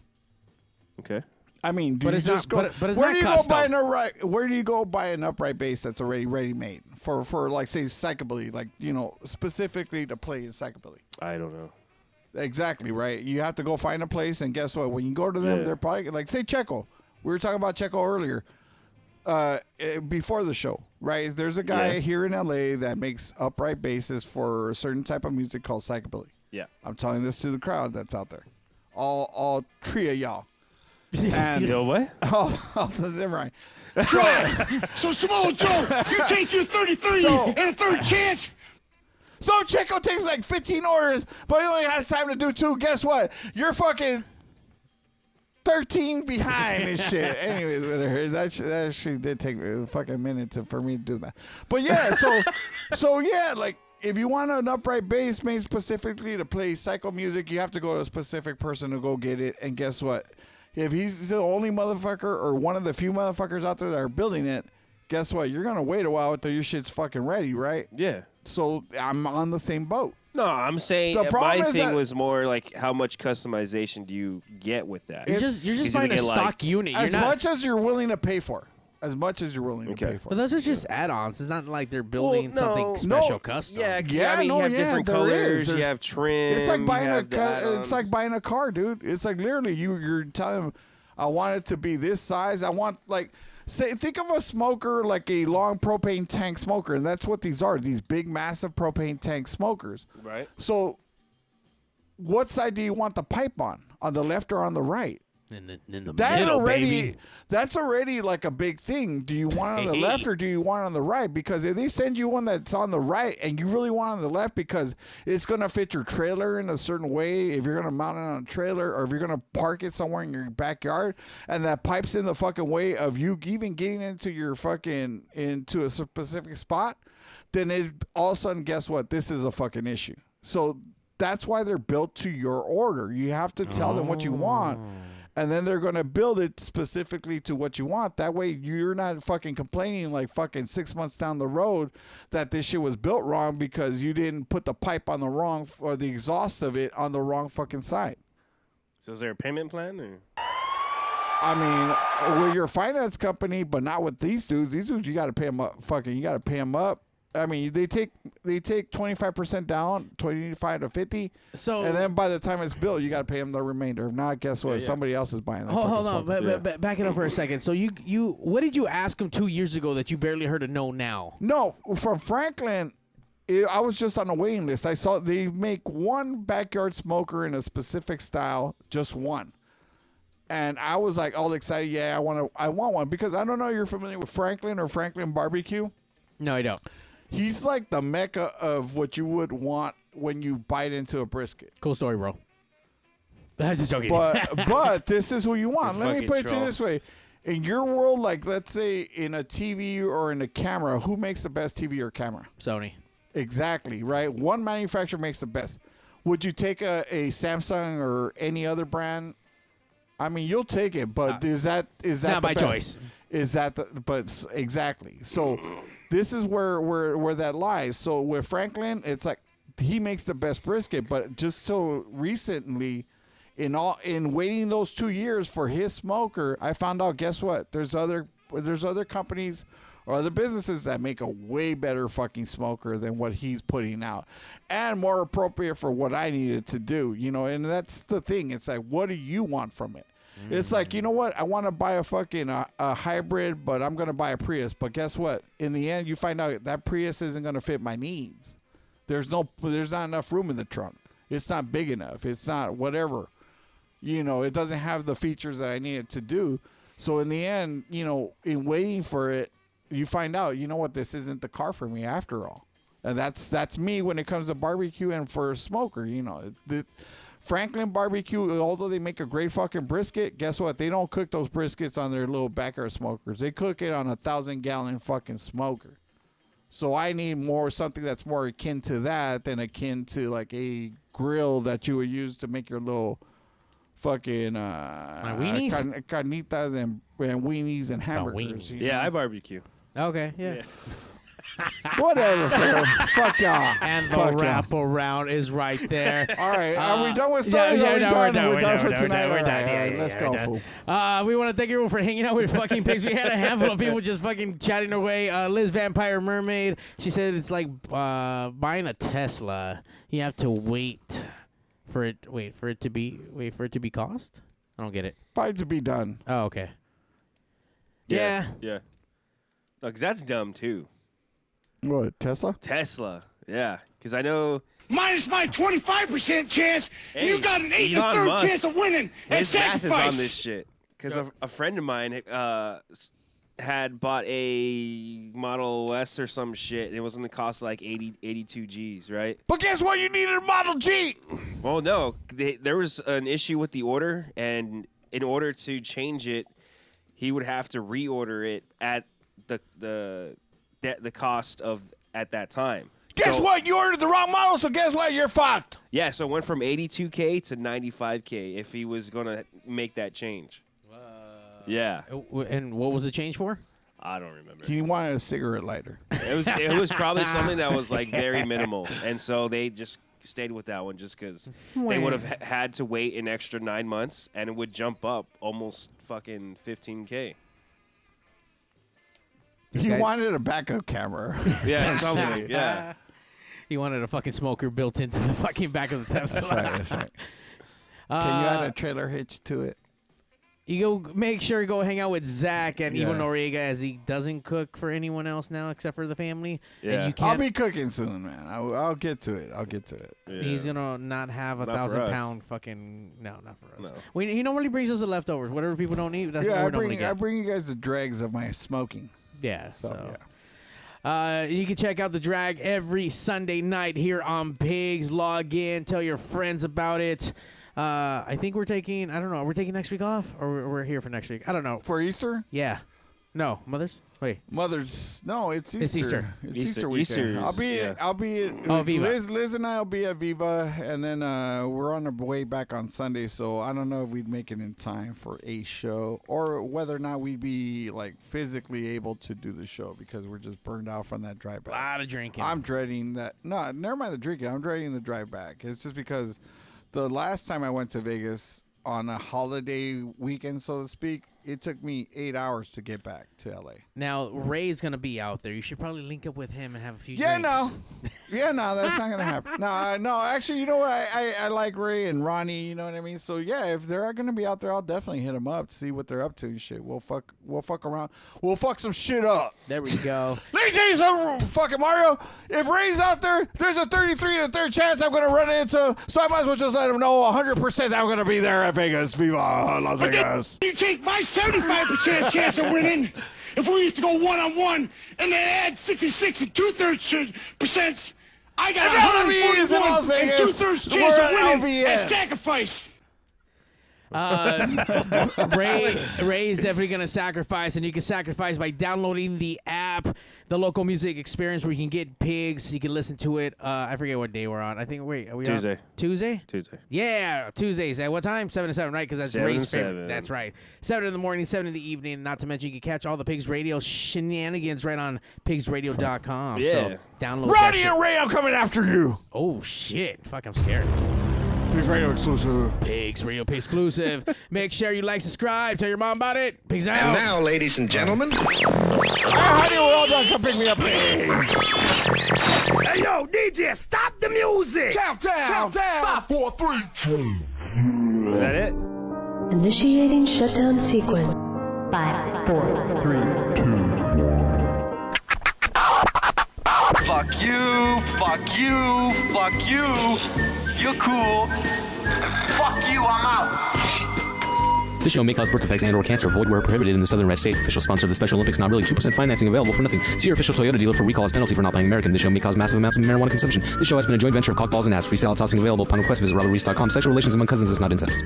Okay. I mean, do But you it's just not- go? but it's where not do you custom. go buy an upright? Where do you go buy an upright base that's already ready-made for like say psychobilly, like specifically to play in psychobilly? I don't know. Exactly right. You have to go find a place, and guess what? When you go to them, Yeah. they're probably like say Checo. We were talking about Checo earlier. Before the show, right? There's a guy Yeah. here in LA that makes upright basses for a certain type of music called psychobilly. Yeah. I'm telling this to the crowd that's out there. All 3 of y'all. And You know what? they're right. So Samoa Joe, you take your 33 and a third chance. So Checo takes like 15 orders, but he only has time to do 2. Guess what? You're fucking 13 behind and shit. Anyways, whatever. That actually did take a fucking minute for me to do that. But yeah, so yeah, like if you want an upright bass made specifically to play psycho music, you have to go to a specific person to go get it. And guess what? If he's the only motherfucker or one of the few motherfuckers out there that are building it, guess what? You're gonna wait a while until your shit's fucking ready, right? Yeah. So I'm on the same boat. No, I'm saying The problem my is thing that- was more like how much customization do you get with that? You're just Because buying you a get, like- stock unit. You're As not. much as you're willing to pay for. As much as you're willing to Okay. pay for. But those are just add-ons. It's not like they're building something no. special custom. Yeah, 'cause, Yeah, I mean, no, you have yeah, different there colors, is. you There's- have trim. It's like buying you a have the it's like add-ons. buying a car, dude. It's like literally you're telling them, I want it to be this size. I want think of a smoker like a long propane tank smoker, and that's what these are. These big, massive propane tank smokers. Right. So, what side do you want the pipe on the left or on the right? In the middle, baby. That's already like a big thing. Do you want it on the left or do you want it on the right? Because if they send you one that's on the right and you really want it on the left because it's going to fit your trailer in a certain way, if you're going to mount it on a trailer or if you're going to park it somewhere in your backyard and that pipe's in the fucking way of you even getting into your fucking, into a specific spot, then it all of a sudden, guess what? This is a fucking issue. So that's why they're built to your order. You have to tell them what you want. And then they're going to build it specifically to what you want. That way you're not fucking complaining like fucking 6 months down the road that this shit was built wrong because you didn't put the pipe on the wrong, or the exhaust of it on the wrong fucking side. So is there a payment plan? Or? I mean, with your finance company, but not with these dudes. These dudes, you got to pay them up. You got to pay them up. I mean, they take 25% down, 25 to 50. So, and then by the time it's built, you got to pay them the remainder. If not, guess what? Somebody else is buying that. Hold on, back it up for a second. So you, what did you ask them 2 years ago that you barely heard a no now? No, from Franklin, I was just on a waiting list. I saw they make one backyard smoker in a specific style, just one. And I was like all excited. Yeah, I want one because I don't know if you're familiar with Franklin or Franklin Barbecue. No, I don't. He's like the mecca of what you would want when you bite into a brisket. Cool story, bro. I'm just joking. But this is who you want. You're Let me put it to troll. you this way. In your world, like let's say in a TV or in a camera, who makes the best TV or camera? Sony. Exactly, right? One manufacturer makes the best. Would you take a Samsung or any other brand? I mean, you'll take it, but is that not the my best? choice? Is that but exactly. So this is where that lies. So with Franklin, it's like he makes the best brisket, but just so recently, in waiting those 2 years for his smoker, I found out. Guess what? There's other companies or other businesses that make a way better fucking smoker than what he's putting out, and more appropriate for what I needed to do. You know, and that's the thing. It's like, what do you want from it? It's like, you know what? I want to buy a fucking a hybrid, but I'm going to buy a Prius. But guess what? In the end, you find out that Prius isn't going to fit my needs. There's not enough room in the trunk. It's not big enough. It's not whatever. You know, it doesn't have the features that I need it to do. So in the end, you know, in waiting for it, you find out, you know what? This isn't the car for me after all. And that's me when it comes to barbecue and for a smoker. You know, Franklin Barbecue, although they make a great fucking brisket, guess what? They don't cook those briskets on their little backyard smokers. They cook it on a 1,000-gallon fucking smoker. So I need something that's more akin to that than akin to like a grill that you would use to make your little fucking weenies? Carnitas and weenies and hamburgers. Yeah, I barbecue. Okay, yeah. Whatever, fuck y'all. And the Fuck wrap around is right there. All right, are we done with stories? We're done for tonight. We're done. All right, Yeah, let's we're go, done. fool. We want to thank everyone for hanging out with fucking pigs. We had a handful of people just fucking chatting away. Liz Vampire Mermaid, she said it's like buying a Tesla. You have to wait for it to be cost. I don't get it. Probably to be done. Oh, okay. Yeah. No, because that's dumb too. What, Tesla? Tesla, yeah. Because I know... Minus my 25% chance, Hey, you got an 8 Elon to 3rd Musk, chance of winning at his math is on sacrifice. this shit. Because a friend of mine had bought a Model S or some shit, and it was going to cost like 82 G's, right? But guess what? You needed a Model G. Well, no. There was an issue with the order, and in order to change it, he would have to reorder it at the cost of at that time. Guess what? You ordered the wrong model, so guess what? You're fucked. Yeah, so it went from 82K to 95K if he was going to make that change. Yeah. And what was the change for? I don't remember. He wanted a cigarette lighter. It was probably something that was like very minimal, and so they just stayed with that one just because they would have had to wait an extra 9 months, and it would jump up almost fucking 15K. He wanted a backup camera. Yeah, something. Yeah. He wanted a fucking smoker built into the fucking back of the Tesla. That's right. Can you add a trailer hitch to it? You go make sure to go hang out with Zack and Yeah. even Noriega, as he doesn't cook for anyone else now except for the family. Yeah. And you I'll can't, be cooking soon, man. I'll get to it. Yeah. He's gonna not have a Not for 1,000 us. pound fucking no, not for us. No. He normally brings us the leftovers, whatever people don't eat. That's what Yeah, we normally get. I bring you guys the dregs of my smoking. Yeah, So, so. yeah. You can check out the drag every Sunday night here on Pigz. Log in, tell your friends about it. I think we're taking, I don't know, we're taking next week off, or we're here for next week. I don't know. For Easter? Yeah. No, Mother's? Wait. Mother's. No, it's Easter. It's Easter. It's Easter- Easter weekend. Easter's- I'll be at Oh, Viva. Liz and I'll be at Viva, and then we're on our way back on Sunday, so I don't know if we'd make it in time for a show, or whether or not we'd be like physically able to do the show because we're just burned out from that drive A back. lot of drinking. I'm dreading that. No, never mind the drinking. I'm dreading the drive back. It's just because the last time I went to Vegas on a holiday weekend, so to speak, it took me 8 hours to get back to LA. Now, Ray's going to be out there. You should probably link up with him and have a few Yeah, drinks. no. Yeah, no, that's not gonna happen. No, actually, you know what? I like Ray and Ronnie. You know what I mean? So yeah, if they're gonna be out there, I'll definitely hit them up to see what they're up to and shit. We'll fuck around. We'll fuck some shit up. There we go. Let me tell you something, fucking Mario. If Ray's out there, there's a 33 and a third chance I'm gonna run into him. So I might as well just let him know 100% I'm gonna be there at Vegas. Viva Las But then Vegas. you take my 75% chance of winning. If we used to go one-on-one and then add 66 and 2/3%, I got If LV is in Las 141 and Vegas, 2/3 chance we're of at winning LVN. at sacrifice. Ray's definitely going to sacrifice, and you can sacrifice by downloading the app, the local music experience, where you can get Pigz. You can listen to it. I forget what day we're on. I think, are we Tuesday. on? Tuesday? Tuesday. Yeah, Tuesdays. At what time? 7 to 7, right? Because that's 7 Ray's to favorite. 7. That's right. 7 in the morning, 7 in the evening. Not to mention, you can catch all the Pigz Radio shenanigans right on pigzradio.com. Yeah. So download that Roddy shit. and Ray, I'm coming after you. Oh, shit. Fuck, I'm scared. Pigz Radio exclusive. Pigz Radio exclusive. Make sure you like, subscribe, tell your mom about it. Pigz out. And now, ladies and gentlemen, Honey, we're all done. Come pick me up, please. Hey, yo, DJ, stop the music. Countdown. 5, 4, 3, 2. Is that it? Initiating shutdown sequence. 5, 4, 3, 2. fuck you, fuck you, fuck you. You're cool. Fuck you, I'm out. This show may cause birth defects and/or cancer. Void where prohibited in the Southern Red States. Official sponsor of the Special Olympics. Not really. 2% financing available for nothing. See your official Toyota dealer for recall as penalty for not buying American. This show may cause massive amounts of marijuana consumption. This show has been a joint venture of cockballs and ass. Free salad tossing available upon request. Visit robertreese.com. Sexual relations among cousins is not incest.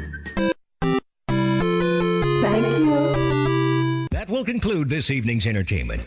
Thank you. That will conclude this evening's entertainment.